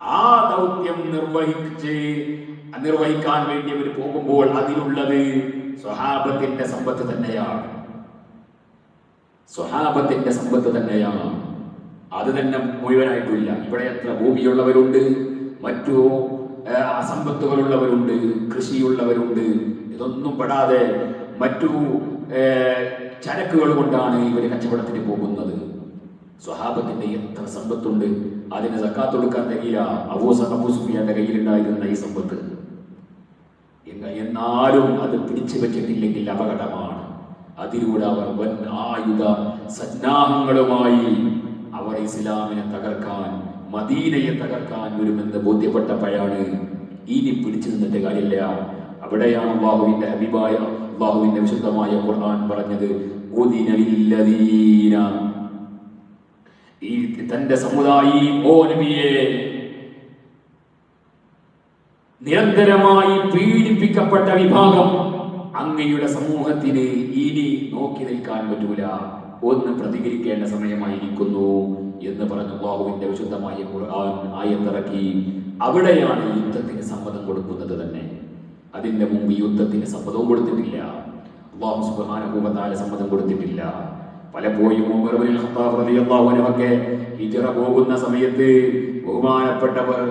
ആ ദൗത്യം നിർവഹിക്കാൻ വേണ്ടി അവർ പോകുമ്പോൾ അതിലുള്ളത് സ്വഹാബത്തിന്റെ സമ്പത്ത് തന്നെയാണ്. സ്വഹാബത്തിന്റെ സമ്പത്ത് തന്നെയാണ്. അത് തന്നെ മുഴുവനായിട്ടില്ല. ഇവിടെ എത്ര ഭൂമിയുള്ളവരുണ്ട്, മറ്റു സമ്പത്തുകളുള്ളവരുണ്ട്, കൃഷിയുള്ളവരുണ്ട്. ഇതൊന്നും പെടാതെ മറ്റു ചരക്കുകൾ കൊണ്ടാണ് ഇവർ കച്ചവടത്തിന് പോകുന്നത്. സ്വഹാബത്തിന്റെ എത്ര സമ്പത്തുണ്ട്, അതിന് സക്കാത്ത് കൊടുക്കാൻ കഴിയില്ല. അബൂ സുഫിയാന്റെ കയ്യിലുണ്ടായിരുന്ന ഈ സമ്പത്ത് എന്നാലും അത് പിടിച്ചു വെച്ചിട്ടില്ലെങ്കിൽ അപകടമാണ്. അതിലൂടെ അവർ വൻ ആയുധ സന്നാഹങ്ങളുമായി അവർ ഇസ്ലാമിനെ തകർക്കാൻ, മദീനയെ തകർക്കാൻ വരുമെന്ന് ബോധ്യപ്പെട്ടപ്പോഴാണ് ഇനി പിടിച്ചു നിന്നിട്ട് കാര്യമില്ല. അവിടെയാണ് അല്ലാഹുവിന്റെ ഹബീബായ, അല്ലാഹുവിന്റെ വിശുദ്ധമായ ഖുർആൻ പറഞ്ഞത്, ഈ തന്റെ സമുദായി ഓ നബിയെ നിരന്തരമായി പീഡിപ്പിക്കപ്പെട്ട വിഭാഗം അങ്ങയുടെ സമൂഹത്തിന് ഇനി നോക്കി നിൽക്കാൻ പറ്റൂല, ഒന്ന് പ്രതികരിക്കേണ്ട സമയമായിരിക്കുന്നു എന്ന് പറഞ്ഞ അല്ലാഹുവിന്റെ വിശുദ്ധമായ ഖുർആൻ ആയത്തിറക്കി. അവിടെയാണ് യുദ്ധത്തിന് സമ്മതം കൊടുക്കുന്നത് തന്നെ. അതിന്റെ മുമ്പ് യുദ്ധത്തിന് സമ്മതവും കൊടുത്തിട്ടില്ല. അല്ലാഹു സുബ്ഹാനഹു വ തആല സമ്മതം കൊടുത്തിട്ടില്ല. പലപ്പോഴും ഉമർ ഇബ്നുൽ ഖത്താബ് റളിയല്ലാഹു അൻഹു ഹിജ്റ പോകുന്ന സമയത്ത് ബഹുമാനപ്പെട്ടവർ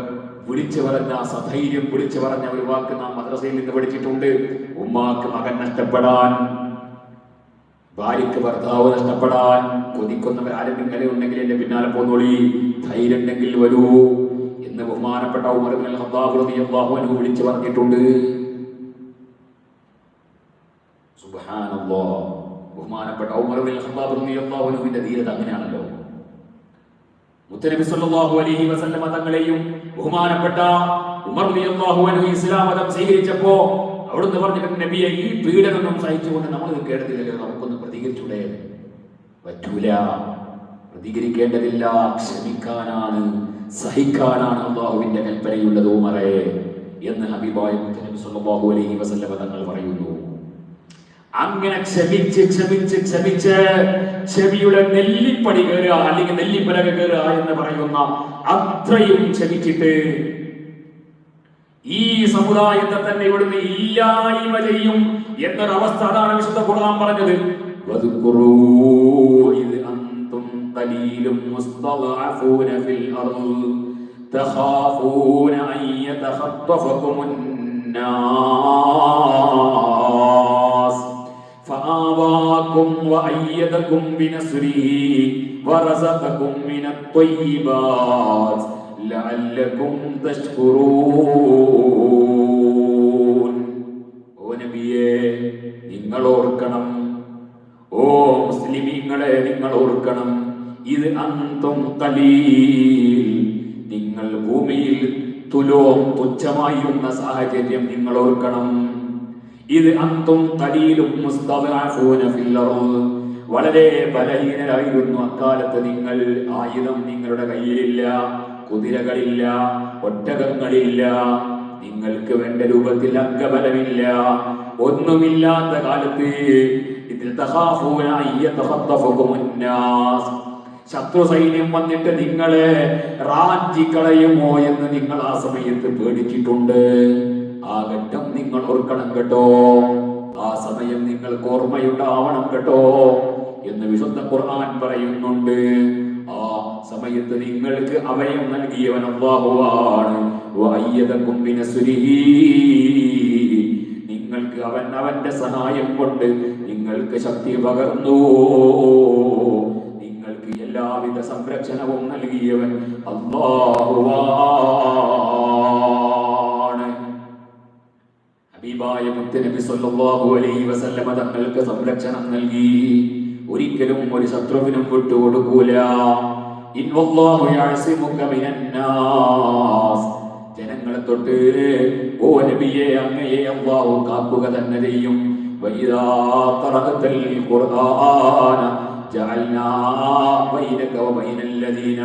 വിളിച്ചു പറഞ്ഞ, സധൈര്യം വിളിച്ചു പറഞ്ഞ ഒരു വാക്ക് നാം മദ്രസയിൽ നിന്ന് പഠിച്ചിട്ടുണ്ട്. ഉമ്മ ഉമ്മാക്ക് മകൻ നഷ്ടപ്പെടാൻ, ഭാര്യക്ക് ഭർത്താവ് നഷ്ടപ്പെടാൻ കൊതിക്കുന്നവരാരും ഉണ്ടെങ്കിൽ എന്റെ പിന്നാലെ പോന്നോളി, ധൈര്യം ഉണ്ടെങ്കിൽ വരൂ എന്ന് ബഹുമാനപ്പെട്ട ഉമർ ഇബ്നുൽ ഖത്താബ് റളിയല്ലാഹു അൻഹു വിളിച്ചു പറഞ്ഞിട്ടുണ്ട്. സുബ്ഹാനല്ലാഹ്, ബഹുമാനപ്പെട്ട ഉമർ ഇബ്നുൽ ഖത്താബ് റളിയല്ലാഹു അൻഹുവിന്റെ ധീരത അങ്ങനെയാണല്ലോ. മുത്തനബി സല്ലല്ലാഹു അലൈഹി വസല്ലമ തങ്ങളെയും ബഹുമാനപ്പെട്ട ഉമർ റളിയല്ലാഹു അൻഹു ഇസ്ലാം മതം സ്വീകരിച്ചപ്പോ അവിടുന്ന് പറഞ്ഞിട്ട്, നബിയെ, ഈ പീഡനം സഹിച്ചുകൊണ്ട് നമ്മൾ കേട്ടതില്ലല്ലോ, നമുക്കൊന്ന് പ്രതികരിച്ചൂടെ? പറ്റൂല, പ്രതികരിക്കേണ്ടതില്ല, ക്ഷമിക്കാനാണ്, സഹിക്കാനാണ് അല്ലാഹുവിന്റെ കൽപ്പനയുള്ളത് ഉമറേ എന്ന് ഹബീബായ മുത്തനബി സല്ലല്ലാഹു അലൈഹി വസല്ലമ തങ്ങൾ പറയുന്നു. അങ്ങനെ ക്ഷമിച്ച് ക്ഷമിച്ച് ക്ഷമിച്ച് ക്ഷമിയുടെ നെല്ലിപ്പടി കയറുക, അല്ലെങ്കിൽ നെല്ലിപ്പലക കയറുക എന്ന് പറയുന്ന അത്രയും ക്ഷമിച്ചിട്ട് ഈ സമുദായത്തെ തന്നെ ഇവിടുന്ന് ഇല്ലായ്മ ചെയ്യും എന്നൊരവസ്ഥ. അതാണ് വിശുദ്ധ ഖുർആൻ പറഞ്ഞത്. വദ്കുറൂ ഇദ് അൻതും ഖലീലും മുസ്തദ്അഫൂന ഫിൽ അർദ് തഖാഫൂന അൻ യതഖത്തഫകുമുൻ നാസ് ഫആവാകും വഅയ്യദകും ബിനസ്രിഹി വറസഖകും മിനത് ത്വയ്യിബാത് ലഅല്ലകും തശ്കുറൂൻ. ഓ നബിയേ, നിങ്ങൾ ഓർക്കണം, ഓ മുസ്ലിമീങ്ങളെ നിങ്ങൾ ഓർക്കണം, ഇത് അന്തും ഖലീൽ, നിങ്ങൾ ഭൂമിയിൽ തുച്ഛമായിരുന്ന സാഹചര്യം നിങ്ങൾ ഓർക്കണം. ഇത് അന്തും ഖലീലും മുസ്തദ്അഫൂന ഫിൽ അർദ്, വളരെ ബലഹീനരായിരുന്നു അക്കാലത്ത് നിങ്ങൾ. ആയുധം നിങ്ങളുടെ കയ്യിലില്ല, കുതിരകളില്ല, ഒട്ടകങ്ങളില്ല, നിങ്ങൾക്ക് വേണ്ട രൂപത്തിൽ അംഗബലമില്ല, ഒന്നുമില്ലാത്ത കാലത്ത് ഇതിൽ തഖാഫൂന അൻ യതഖത്തഫകുമുൻ നാസ്, ശത്രു സൈന്യം വന്നിട്ട് നിങ്ങളെ റാഞ്ചിക്കളയുമോ എന്ന് നിങ്ങൾ ആ സമയത്ത് പേടിച്ചിട്ടുണ്ട്. ആ ഘട്ടം നിങ്ങൾ ഓർക്കണം കേട്ടോ, ആ സമയം നിങ്ങൾക്ക് ഓർമ്മയുണ്ടാവണം കേട്ടോ എന്ന് വിശുദ്ധ ഖുർആൻ പറയുന്നുണ്ട്. ആ സമയത്ത് നിങ്ങൾക്ക് അഭയം നൽകിയവൻ അല്ലാഹുവാണ്. വഅയ്യദകും ബിനസ്രിഹി, നിങ്ങൾക്ക് അവന്റെ സഹായം കൊണ്ട് നിങ്ങൾക്ക് ശക്തി പകർന്നു. നിങ്ങൾക്ക് എല്ലാവിധ സംരക്ഷണവും നൽകിയവൻ അല്ലാഹുവാണ്. ഹബീബായ മുത്തുനബി സല്ലല്ലാഹു അലൈഹി വസല്ലമ തങ്ങൾക്ക് സംരക്ഷണം നൽകി. ഒരിക്കലും ഒരു ശത്രുവിനും വിട്ടുകൊടുക്കൂല. ഇന്നല്ലാഹു യഅസിമുക മിനന്നാസ്, ജനങ്ങളെ തൊട്ട് ഓ നബിയെ അങ്ങയെ അല്ലാഹു കാക്കുക തന്നെ ചെയ്യും. വഇദാ ഖറഅതൽ ഖുർആന ജഅൽനാ ബൈനക വബൈനൽ ലദീന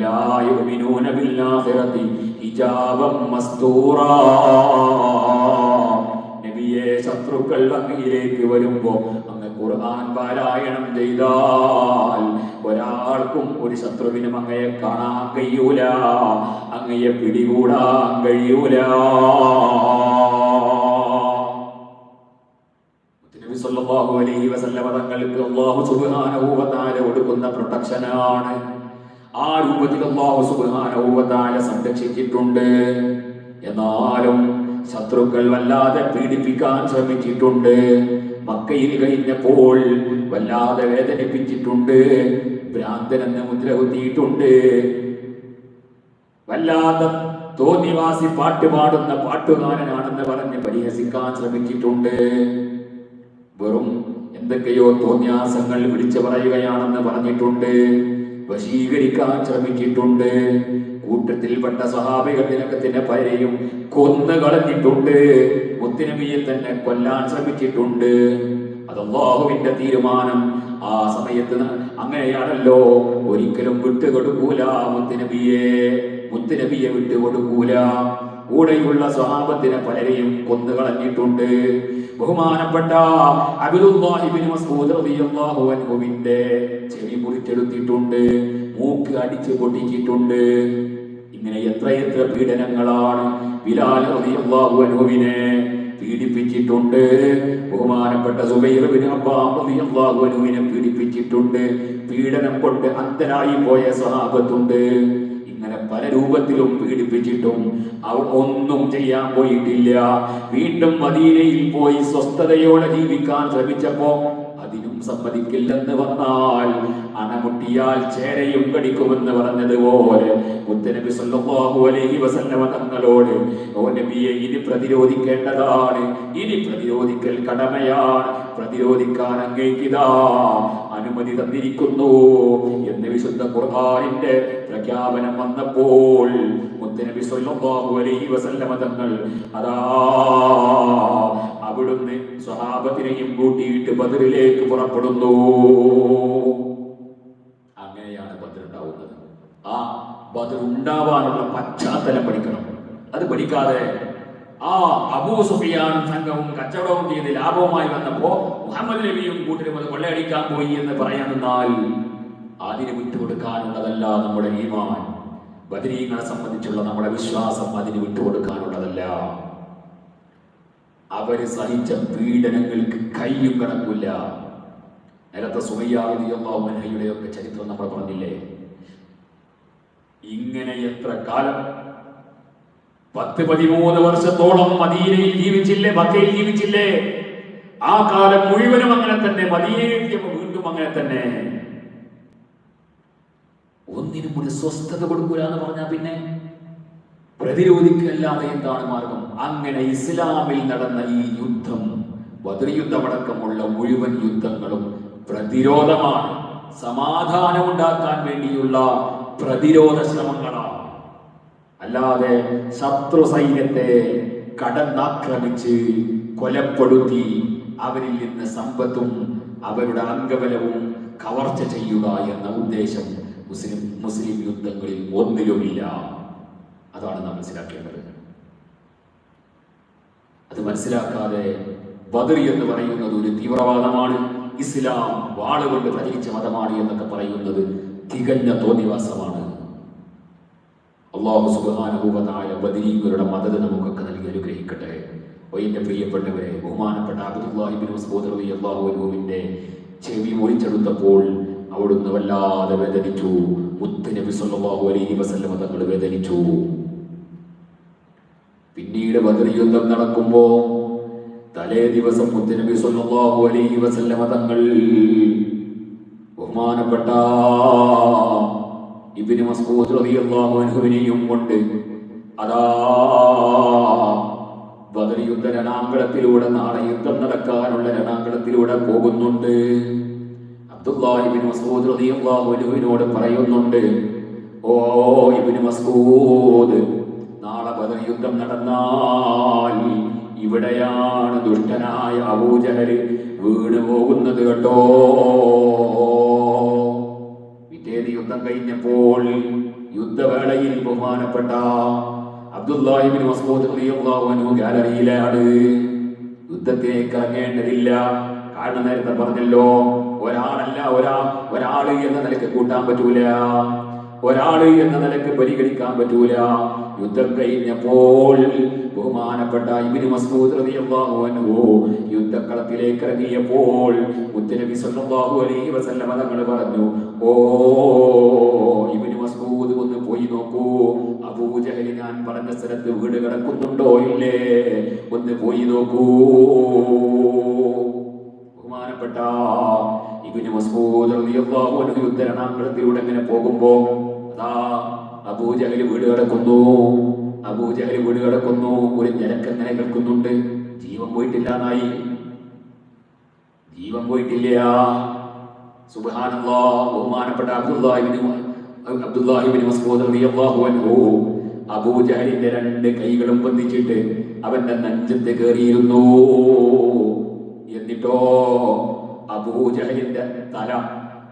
ലാ യുഅ്മിനൂന ബിൽ ആഖിറതി ഹിജാബൻ മസ്തൂറാ. നബിയെ, ശത്രുക്കൾ അങ്ങയിലേക്ക് വരുമ്പോ അങ്ങ് ഖുർആൻ പാരായണം ചെയ്താൽ ഒരാൾക്കും ഒരു ശത്രുവിനും അങ്ങയെ കാണാൻ കഴിയൂല, അങ്ങയെ പിടികൂടാൻ കഴിയൂല. നബി സല്ലല്ലാഹു അലൈഹി വസല്ലമ തങ്ങൾക്ക് അല്ലാഹു സുബ്ഹാനഹു വ തആല കൊടുക്കുന്ന പ്രൊട്ടക്ഷനാണ്. ആ രൂപത്തിൽ അല്ലാഹു സുബ്ഹാനഹു വ തആല സംരക്ഷിച്ചിട്ടുണ്ട്. എന്നാലും ശത്രുക്കൾ വല്ലാതെ പീഡിപ്പിക്കാൻ ശ്രമിച്ചിട്ടുണ്ട്. മക്കയിൽ കഴിഞ്ഞപ്പോൾ വല്ലാതെ വേദനിപ്പിച്ചിട്ടുണ്ട്. ഭ്രാന്തനെന്ന് മുദ്ര കുത്തിയിട്ടുണ്ട്. വല്ലാതെ തോന്നിവാസി പാട്ട് പാടുന്ന പാട്ടുകാരനാണെന്ന് പറഞ്ഞ് പരിഹസിക്കാൻ ശ്രമിച്ചിട്ടുണ്ട്. വെറും എന്തൊക്കെയോ തോന്നിയാസങ്ങൾ വിളിച്ചു പറയുകയാണെന്ന് പറഞ്ഞിട്ടുണ്ട്. വശീകരിക്കാൻ ശ്രമിച്ചിട്ടുണ്ട്. കൂട്ടത്തിൽപ്പെട്ട സഹാബികൾ ദിനക്കത്തിന്റെ പലരെയും കൊന്നു കളഞ്ഞിട്ടുണ്ട്. മുത്തുനബിയെ തന്നെ കൊല്ലാൻ ശ്രമിച്ചിട്ടുണ്ട്. അത് അല്ലാഹുവിന്റെ തീരുമാനം. ആ സമയത്ത് അങ്ങനെയാണല്ലോ. ഒരിക്കലും വിട്ടുകൊടുക്കൂല മുത്തുനബിയെ വിട്ടുകൊടുക്കൂല. കൂടെയുള്ള സ്വഹാബത്തിനെ പലരെയും കൊന്നുകളഞ്ഞിട്ടുണ്ട്. ബഹുമാനപ്പെട്ട അബ്ദുല്ലാഹി ഇബ്നു മസ്ഊദ് റളിയല്ലാഹു അൻഹുവിന്റെ ചെവി മുറിച്ചെടുത്തിട്ടുണ്ട്, മൂക്ക് അടിച്ചു പൊട്ടിച്ചിട്ടുണ്ട്. ഇങ്ങനെ എത്രയെത്ര പീഡനങ്ങളാണ് ബിലാൽ റളിയല്ലാഹു അൻഹുവിനെ പീഡിപ്പിച്ചിട്ടുണ്ട്. ബഹുമാനപ്പെട്ട സുബൈർ ഇബ്നു അബ്ബാം റളിയല്ലാഹു അൻഹുവിനെ പീഡിപ്പിച്ചിട്ടുണ്ട്. പീഡനം കൊണ്ട് അന്ധരായി പോയ സ്വഹാബത്തുണ്ട്. ഇങ്ങനെ പല രൂപത്തിലും പീഡിപ്പിച്ചിട്ടും അവർ ഒന്നും ചെയ്യാൻ പോയിട്ടില്ല. വീണ്ടും മദീനയിൽ പോയി സ്വസ്ഥതയോടെ ജീവിക്കാൻ ശ്രമിച്ചപ്പോ അതിനും സമ്മതിക്കില്ലെന്ന് വന്നാൽ അണമുട്ടിയാൽ ചേരയും കടിക്കുമെന്ന് പറഞ്ഞതുപോലെ മുത്തനബി സല്ലല്ലാഹു അലൈഹി വസല്ലമ തങ്ങളോട്, ഓ നബിയെ, ഇനി പ്രതിരോധിക്കേണ്ടതാണ്, ഇനി പ്രതിരോധിക്കൽ കടമയാണ്, പ്രതിരോധിക്കാൻ അങ്ങേക്കിതാ അനുമതി തന്നിരിക്കുന്നു എന്ന് വിശുദ്ധ ഖുർആനിന്റെ പ്രഖ്യാപനം വന്നപ്പോൾ മുത്തനബി സല്ലല്ലാഹു അലൈഹി വസല്ലമ തങ്ങൾ അതാ അവിടുന്ന് സ്വഹാബത്തിനെയും കൂട്ടിയിട്ട് ബദറിലേക്ക് പുറപ്പെടുന്നു. അങ്ങനെയാണ് ബദർ ഉണ്ടാവുന്നത്. ആ ബദർ ഉണ്ടാവാനുള്ള പശ്ചാത്തലം പഠിക്കണം. അത് പഠിക്കാതെ ആ അബൂ സുഫിയാൻ സംഘവും കച്ചവടവും ചെയ്ത് ലാഭവുമായി വന്നപ്പോ മുഹമ്മദ് നബിയും കൂട്ടരും അത് കൊള്ളയടിക്കാൻ പോയി എന്ന് പറയാൻ നിന്നാൽ അതിന് വിട്ടുകൊടുക്കാനുള്ളതല്ല നമ്മുടെ ഈമാൻ. ബദരീങ്ങളെ സംബന്ധിച്ചുള്ള നമ്മുടെ വിശ്വാസം അതിന് വിട്ടുകൊടുക്കാനുള്ളതല്ല. അവര് സഹിച്ച പീഡനങ്ങൾക്ക് കയ്യും കണക്കില്ല. നേരത്തെ സുമയ്യ റളിയല്ലാഹു അൻഹയുടെ ഒക്കെ ചരിത്രം നമ്മൾ പറഞ്ഞില്ലേ. ഇങ്ങനെ എത്ര കാലം, 10-13 വർഷത്തോളം മദീനയിൽ ജീവിച്ചില്ലേ, മക്കയിൽ ജീവിച്ചില്ലേ. ആ കാലം മുഴുവനും അങ്ങനെ തന്നെ. മദീനയിലെത്തിയപ്പോൾ വീണ്ടും അങ്ങനെ തന്നെ. ഒന്നിനും കൂടി സ്വസ്ഥത കൊടുക്കൂല എന്ന് പറഞ്ഞാൽ പിന്നെ പ്രതിരോധിക്കല്ലാതെ എന്താണ് മാർഗം? അങ്ങനെ ഇസ്ലാമിൽ നടന്ന ഈ യുദ്ധം, ബദർ യുദ്ധമടക്കമുള്ള മുഴുവൻ യുദ്ധങ്ങളും പ്രതിരോധമാണ്. സമാധാനം ഉണ്ടാക്കാൻ വേണ്ടിയുള്ള പ്രതിരോധ ശ്രമങ്ങളാണ്. അല്ലാതെ ശത്രു സൈന്യത്തെ കടന്നാക്രമിച്ച് കൊലപ്പെടുത്തി അവരിൽ നിന്ന് സമ്പത്തും അവരുടെ അംഗബലവും കവർച്ച ചെയ്യുക എന്ന ഉദ്ദേശം മുസ്ലിം യുദ്ധങ്ങളിൽ ഒന്നിലുമില്ല. അതാണ് നാം മനസ്സിലാക്കേണ്ടത്. അത് മനസ്സിലാക്കാതെ ബദർ എന്ന് പറയുന്നത് ഒരു തീവ്രവാദമാണ്, ഇസ്ലാം വാളുകൊണ്ട് പ്രചരിച്ച മതമാണ് എന്നൊക്കെ പറയുന്നത് തികഞ്ഞ തോന്നിവാസമാണ്. അല്ലാഹു സുബ്ഹാനഹു വ തആല ബദരീങ്ങളുടെ മദദ് നമുക്കൊക്കെ നൽകി അനുഗ്രഹിക്കട്ടെ. എന്റെ പ്രിയപ്പെട്ടവരെ, ബഹുമാനപ്പെട്ട അബ്ദുല്ലാഹി ഇബ്നു മസ്ഊദ് റളിയല്ലാഹു അൻഹുവിന്റെ ചെവി മുറിച്ചെടുത്തപ്പോൾ അവിടുന്ന് വല്ലാതെ വേദനിച്ചു. മുത്തുനബി സല്ലല്ലാഹു അലൈഹി വസല്ലം തങ്ങൾ വേദനിച്ചു. പിന്നീട് ബദർ യുദ്ധം നടക്കുമ്പോ തലേ ദിവസം മുത്തുനബി സല്ലല്ലാഹു അലൈഹി വസല്ലം തങ്ങൾ ബഹുമാനപ്പെട്ട ഇബ്നു മസ്ഊദ് റളിയല്ലാഹു അൻഹുവിനെയും കൊണ്ട് അതാ ബദർ യുദ്ധ രണാങ്കളത്തിലൂടെ, നാളെ യുദ്ധം നടക്കാനുള്ള രണാങ്കളത്തിലൂടെ പോകുന്നുണ്ട്. അബ്ദുല്ലാഹി ഇബ്നു മസ്ഊദ് റളിയല്ലാഹു അൻഹുവിനോട് പറയുന്നുണ്ട്, ഓ ഇബ്നു മസ്ഊദ്, നാളെ ബദർ യുദ്ധം നടന്നാൽ ഇവിടെയാണ് ദുഷ്ടനായ അബൂജഹൽ വീണ് പോകുന്നത് കേട്ടോ. പിറ്റേന്ന് യുദ്ധം കഴിഞ്ഞപ്പോൾ യുദ്ധവേളയിൽ ബഹുമാനപ്പെട്ട അബ്ദുല്ലാഹി ഇബ്നു മസ്ഊദ് റളിയല്ലാഹു അൻഹു ഗാലറിയിലാണ്. യുദ്ധത്തിലേക്ക് ഇറങ്ങേണ്ടതില്ല. കാരണം നേരത്തെ പറഞ്ഞല്ലോ, ഒരാളല്ല ഒരാള് എന്ന നിലക്ക് കൂട്ടാൻ പറ്റൂല, ഒരാള് എന്ന നിലക്ക് പരിഗണിക്കാൻ പറ്റൂല. യുദ്ധം കഴിഞ്ഞപ്പോൾ ബഹുമാനപ്പെട്ട ഇബ്നു മസ്ഊദ് റളിയല്ലാഹു അൻഹു യുദ്ധക്കളത്തിലേക്ക് ഇറങ്ങിയപ്പോൾ മുത്തുനബി സല്ലല്ലാഹു അലൈഹി വസല്ലം തങ്ങൾ പറഞ്ഞു, ഓ ഇബ്നു മസ്ഊദ്, ഒന്ന് പോയി നോക്കൂ, അബൂജഹൽ ഞാൻ പറഞ്ഞ സ്ഥലത്ത് വീട് കിടക്കുന്നുണ്ടോ ഇല്ലേ, ഒന്ന് പോയി നോക്കൂ. ബഹുമാനപ്പെട്ട ഇബ്നു മസ്ഊദ് റളിയല്ലാഹു അൻഹു യുദ്ധരണാങ്കളത്തിലൂടെ ഇങ്ങനെ പോകുമ്പോ അതാ അബൂജഹൽ വീട് കിടക്കുന്നു. അബൂജഹൽ വീട് കിടക്കുന്നു. ഒരു നിലക്കെങ്ങനെ കേൾക്കുന്നുണ്ട്. ജീവൻ പോയിട്ടില്ലാന്നായി, ജീവൻ പോയിട്ടില്ല. സുബ്ഹാനല്ലാഹ്. ബഹുമാനപ്പെട്ട അബ്ദുല്ലാഹി ഇബ്നു മസ്ഊദ് റളിയല്ലാഹു അൻഹു അബൂജഹലിന്റെ 2 കൈകളും ബന്ധിച്ചിട്ട് അവന്റെ നെഞ്ചത്ത് കയറിയിരുന്നു. എന്നിട്ടോ അബൂജഹലിന്റെ തല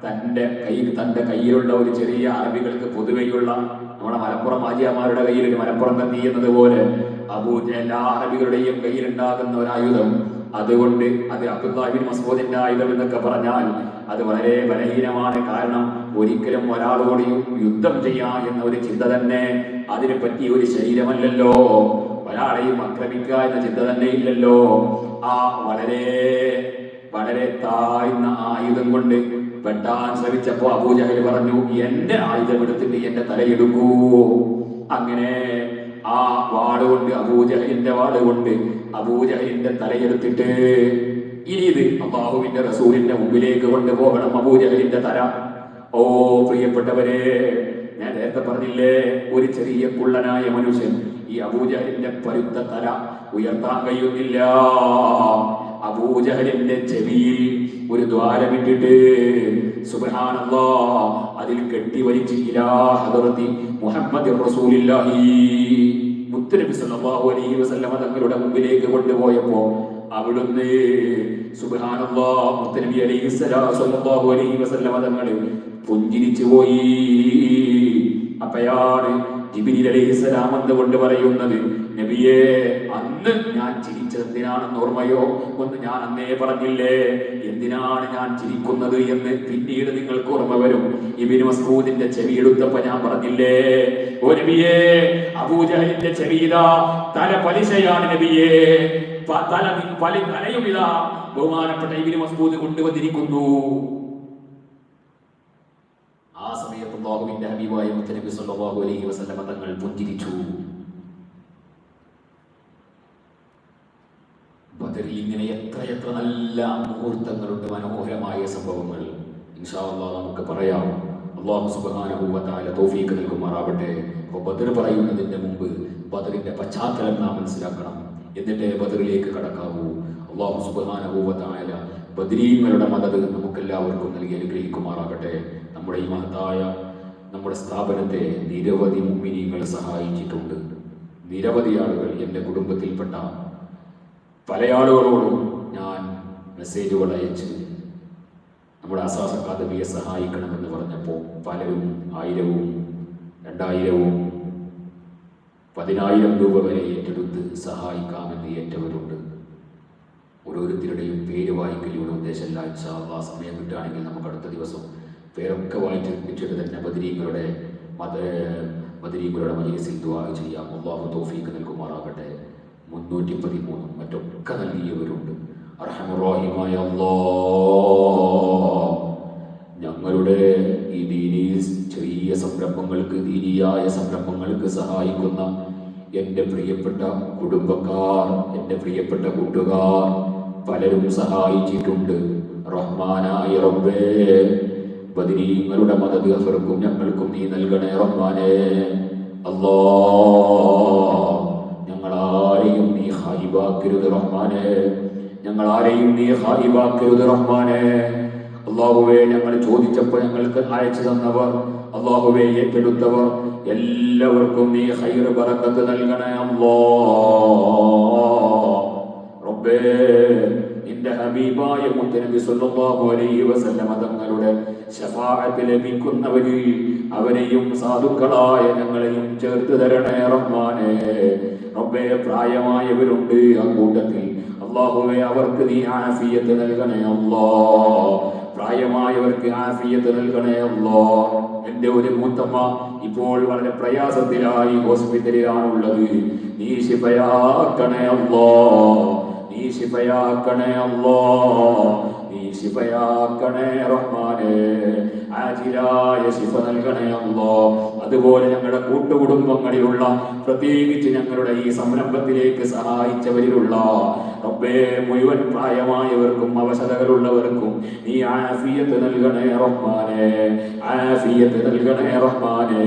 തന്റെ കയ്യിലുള്ള ഒരു ചെറിയ അറബികൾക്ക് പൊതുവെയുള്ള നമ്മുടെ മലപ്പുറം ആജിയമാരുടെ കയ്യിൽ ഒരു മലപ്പുറം കത്തി എന്നതുപോലെ എല്ലാ അറബികളുടെയും കയ്യിലുണ്ടാകുന്ന ഒരു ആയുധം, അതുകൊണ്ട് അത് അബ്ദുല്ലാഹി ഇബ്നു മസ്ഊദിന്റെ ആയുധം എന്നൊക്കെ പറഞ്ഞാൽ അത് വളരെ ബലഹീനമാണ്. കാരണം ഒരിക്കലും ഒരാളോട് യുദ്ധം ചെയ്യാം എന്ന ഒരു ചിന്ത തന്നെ അതിനെ പറ്റിയ ഒരു ശരീരമല്ലല്ലോ. ഒരാളെയും ആക്രമിക്കുക എന്ന ചിന്ത തന്നെ ഇല്ലല്ലോ. ആ വളരെ വളരെ താഴ്ന്ന ആയുധം കൊണ്ട് വെട്ടാൻ ശ്രമിച്ചപ്പോ അബൂജഹൽ പറഞ്ഞു, എന്റെ ആയുധം എടുത്തിട്ട് എന്റെ തലയെടുക്കൂ. അങ്ങനെ ആ വാളുകൊണ്ട്, അബൂജഹലിന്റെ വാളുകൊണ്ട് അബൂജഹലിന്റെ തലയെടുത്തിട്ട് ഇനി ഇത് അല്ലാഹുവിന്റെ റസൂലിന്റെ മുമ്പിലേക്ക് കൊണ്ടുപോകണം അബൂജഹലിന്റെ തല. ഓ പ്രിയപ്പെട്ടവരെ, ഞാൻ നേരത്തെ പറഞ്ഞില്ലേ, ഒരു ചെറിയ കുള്ളനായ മനുഷ്യൻ ഈ അബൂജഹലിന്റെ പരുത്ത തല ഉയർത്താൻ കഴിയുന്നില്ല. അബൂജഹലിന്റെ ചെവിയിൽ ഒരു ദ്വാരമിട്ടിട്ട് സുബ്ഹാനല്ലാഹ് അതിൽ കെട്ടിവലിച്ച് ഇലാ ഹദറത്തി മുഹമ്മദ് റസൂലുള്ളാഹി മുത്തനബി സല്ലല്ലാഹു അലൈഹി വസല്ലമ തങ്ങളുടെ മുമ്പിലേക്ക് കൊണ്ടുപോയപ്പോ അവിടുന്ന് സുബ്ഹാനല്ലാഹ് മുത്തനബി സല്ലല്ലാഹു അലൈഹി വസല്ലമ തങ്ങൾ പുഞ്ചിരിച്ചു പോയി. അപ്പയാണ് ജിബ്രീൽ അലൈഹിസ്സലാം കൊണ്ട് പറയുന്നത്, നബിയേ, അന്ന് ഞാൻ ചിരിച്ചത് എന്തിനാണെന്ന് ഓർമ്മയോ? ഒന്ന് ഞാൻ അന്നേ പറഞ്ഞില്ലേ എന്തിനാണ് ഞാൻ ചിരിക്കുന്നത് എന്ന്. പിന്നീട് നിങ്ങൾക്ക് ഓർമ്മ വരും. ഇബ്നു മസ്ഊദിന്റെ ചെവി എടുത്തപ്പോ ഞാൻ പറഞ്ഞില്ലേ, ഓ നബിയേ, അബൂജഹലിന്റെ ചെവിയിലാ തല പലിശയാണ് നബിയേ, തലയുമിതാ ബഹുമാനപ്പെട്ട ഇബ്നു മസ്ഊദ് കൊണ്ടുവന്നിരിക്കുന്നു. ആ സമയത്ത് അല്ലാഹുവിന്റെ ഹബീബായ മുത്തനബി സല്ലല്ലാഹു അലൈഹി വസല്ലമ തങ്ങൾ പുഞ്ചിരിച്ചു. ബദറിൽ ഇങ്ങനെ എത്ര നല്ല മുഹൂർത്തങ്ങളുണ്ട്, മനോഹരമായ സംഭവങ്ങൾ. ഇൻഷാ അല്ലാഹ് നമുക്ക് പറയാം. അല്ലാഹു സുബ്ഹാനഹു വ തആല തൗഫീഖ് നൽകുമാറാവട്ടെ. അപ്പോൾ ബദർ പറയുന്നതിന്റെ മുമ്പ് ബദറിന്റെ പശ്ചാത്തലം നാം മനസ്സിലാക്കണം, എന്നിട്ട് ബദറിലേക്ക് കടക്കാവൂ. അല്ലാഹു സുബ്ഹാനഹു വ തആല ബദരീങ്ങളുടെ മദദ് നമുക്കെല്ലാവർക്കും നൽകി അനുഗ്രഹിക്കുമാറാകട്ടെ. നമ്മുടെ ഈ മഹത്തായ നമ്മുടെ സ്ഥാപനത്തെ നിരവധി മുഅ്മിനീങ്ങൾ സഹായിച്ചിട്ടുണ്ട്. നിരവധി ആളുകൾ, എൻ്റെ കുടുംബത്തിൽപ്പെട്ട പല ആളുകളോടും ഞാൻ മെസ്സേജുകൾ അയച്ച് നമ്മുടെ അസാസ് അക്കാദമിയെ സഹായിക്കണമെന്ന് പറഞ്ഞപ്പോൾ പലരും 1000-ഉം 2000-ഉം 10,000 രൂപ വരെ ഏറ്റെടുത്ത് സഹായിക്കാമെന്ന് ഏറ്റവരുണ്ട്. ഓരോരുത്തരുടെയും പേര് വായിക്കലിയുടെ ഉദ്ദേശമല്ല. ഇൻഷാ അല്ലാഹ് സമയം കിട്ടുകയാണെങ്കിൽ നമുക്ക് അടുത്ത ദിവസം പേരൊക്കെ വായിച്ചിട്ട് തന്നെ ബദരീങ്ങളുടെ മജ്‌ലിസിൽ ദുആ ചെയ്യാം. അല്ലാഹു തൗഫീഖ് നൽകുമാറാകട്ടെ. 313 മറ്റൊക്കെ നൽകിയവരുണ്ട്. അർഹമുർ-റഹീമായ അല്ലാഹ്, ഞങ്ങളുടെ ഈ ദീനീ ചെറിയ സംരംഭങ്ങൾക്ക്, ദീനിയായ സംരംഭങ്ങൾക്ക് സഹായിക്കുന്ന എൻ്റെ പ്രിയപ്പെട്ട കുടുംബക്കാർ, എൻ്റെ പ്രിയപ്പെട്ട കൂട്ടുകാർ പലരും സഹായിച്ചിട്ടുണ്ട്. റഹ്മാനായ റബ്ബേ, ബദരീങ്ങളുടെ മദദ് അവർക്കും ഞങ്ങൾക്കും നീ നൽകണേ റഹ്മാനേ. അല്ലാഹ്, ഞങ്ങളാരെയും നീ ഖായിബാക്കരുത് റഹ്മാനേ, ഞങ്ങളാരെയും നീ ഖായിബാക്കരുത് റഹ്മാനേ. അല്ലാഹുവേ, ഞങ്ങൾ ചോദിച്ചപ്പോൾ ഞങ്ങൾക്ക് അയച്ചു തന്നവർ, അല്ലാഹുവേ ഏറ്റെടുത്തവർ എല്ലാവർക്കും നീ ഖൈർ ബറക്കത്ത് നൽകണേ അല്ലാഹ്. റബ്ബേ, നിന്റെ ഹബീബായ മുത്തനബി സല്ലല്ലാഹു അലൈഹി വസല്ലമ തങ്ങളുടെ ശഫാഅത്ത് ലഭിക്കുന്നവരിൽ അവരെയും സാധുക്കളായ ഞങ്ങളെയും ചേർത്ത് തരണേ റഹ്മാനേ. റബ്ബേ, പ്രായമായവരുണ്ട് ആ കൂട്ടത്തിൽ, അല്ലാഹുവേ അവർക്ക് നീ ആഫിയത്ത് നൽകണേ അല്ലാഹ്. പ്രായമായവർക്ക് ആഫിയത്ത് നൽകണേ അല്ലാഹ്. എൻ്റെ ഒരു മൂത്തമ്മ ഇപ്പോൾ വളരെ പ്രയാസത്തിലായി ഹോസ്പിറ്റലിലാണുള്ളത്. നീ ശിഫയാക്കണേ അല്ലാഹ്, നീ ശിഫയാക്കണേ അല്ലാഹ്, നീ ശിഫയാക്കണേ റഹ്മാനേ. ആജിലായ ശിഫ നൽകണേ അല്ലാഹ്. അതുപോലെ ഞങ്ങളുടെ കൂട്ടുകുടുംബങ്ങളിലുള്ള, പ്രത്യേകിച്ച് ഞങ്ങളുടെ ഈ സംരംഭത്തിലേക്ക് സഹായിച്ചവരിലുള്ള റബ്ബേ, മുഴുവൻ പ്രായമായവർക്കും അവശതകളുള്ളവർക്കും നീ ആഫിയത്ത് നൽകണേ റഹ്മാനേ, ആഫിയത്ത് നൽകണേ റഹ്മാനേ,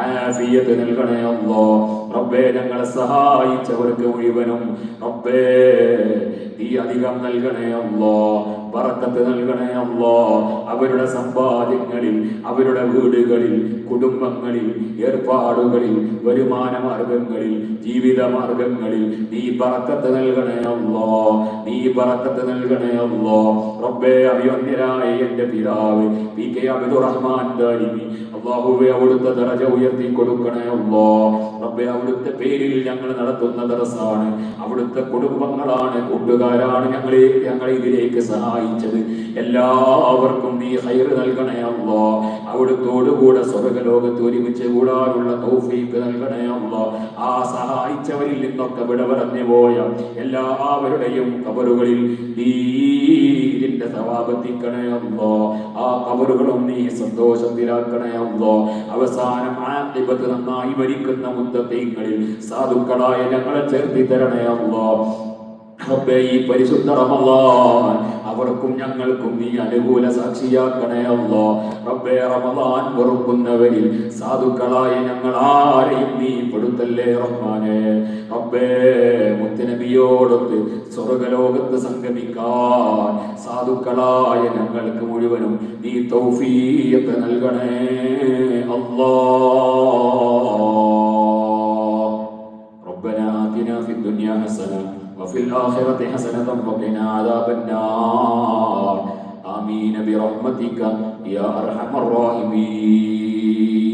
ആഫിയത്ത് നൽകണേ അല്ലാഹ്. റബ്ബേ, ഞങ്ങളെ സഹായിച്ചവർക്ക് മുഴുവനും റബ്ബേ നീ അധികം നൽകണേ അല്ലാഹ്, ബറക്കത്ത് നൽകണേ അല്ലാഹ്. അവരുടെ സമ്പാദ്യങ്ങളിൽ, അവരുടെ വീടുകളിൽ, കുടുംബങ്ങളിൽ, ഏർപ്പാടുകളിൽ, വരുമാന മാർഗങ്ങളിൽ, ജീവിത മാർഗങ്ങളിൽ നീ ബറക്കത്ത് നൽകണേ അല്ലാഹ്, നീ ബറക്കത്ത് നൽകണേ അല്ലാഹ്. റബ്ബേ, അഭിവന്യരായ എൻ്റെ പിതാവ് പി.കെ. അബ്ദുറഹ്മാൻ ദാരിമി, അല്ലാഹുവേ അവിടുത്തെ ദറജ ഉയർത്തി കൊടുക്കണേ അല്ലാഹ്. റബ്ബേ, അവിടുത്തെ പേരിൽ ഞങ്ങൾ നടത്തുന്ന ദർസാണ്, അവിടുത്തെ കുടുംബങ്ങളാണ്, കൂട്ടുകാരാണ് ഞങ്ങളെ ഇതിലേക്ക് സഹായിച്ചത്. എല്ലാവർക്കും നീ ഖൈർ നൽകണേ അല്ലാഹ്. അവിടുത്തോടുകൂടെ സ്വർഗ്ഗലോകത്ത് ഒരുമിച്ച് കൂടാനുള്ള തൗഫീഖ് നൽകണേ അല്ലാഹ്. ആ സഹായിച്ചവരിൽ നിന്നൊക്കെ വിട പറഞ്ഞു പോയ എല്ലാവരുടെയും ഖബറുകളിൽ നീ ഇതിന്റെ സവാബ് പ്രാപിക്കണേ അല്ലാ. ആ ഖബറുകളും നീ സന്തോഷത്തിലാക്കണേ അല്ലാ. അവസാനം ആഖിബത്ത് നന്നായി മരിക്കുന്ന മുത്തഖീങ്ങളിൽ സാധുക്കളായ ഞങ്ങളെ ചേർത്തി തരണേ അല്ലാ. റബ്ബേ, ഈ പരിശുദ്ധ റമളാൻ അവർക്കും ഞങ്ങൾക്കും നീ അനുകൂല സാക്ഷിയാക്കണേ അല്ലാ. റബ്ബേ, റമളാൻ വെറുക്കുന്നവരിൽ സാധുക്കളായ ഞങ്ങൾ ആരെയും നീ പെടുത്തല്ലേ റഹ്മാനേ. റബ്ബേ, മുത്തുനബിയോടൊത്ത് സ്വർഗ്ഗലോകത്ത് സംഗമിക്കാൻ സാധുക്കളായ ഞങ്ങൾക്ക് മുഴുവനും നീ തൗഫീഖ് നൽകണേ അല്ലാ. റബ്ബനാ ആതിനാ ഫിദ് ദുനിയാ ഹസന وفي الآخرة حسنة وقنا عذاب النار آمين برحمتك يا أرحم الراحمين.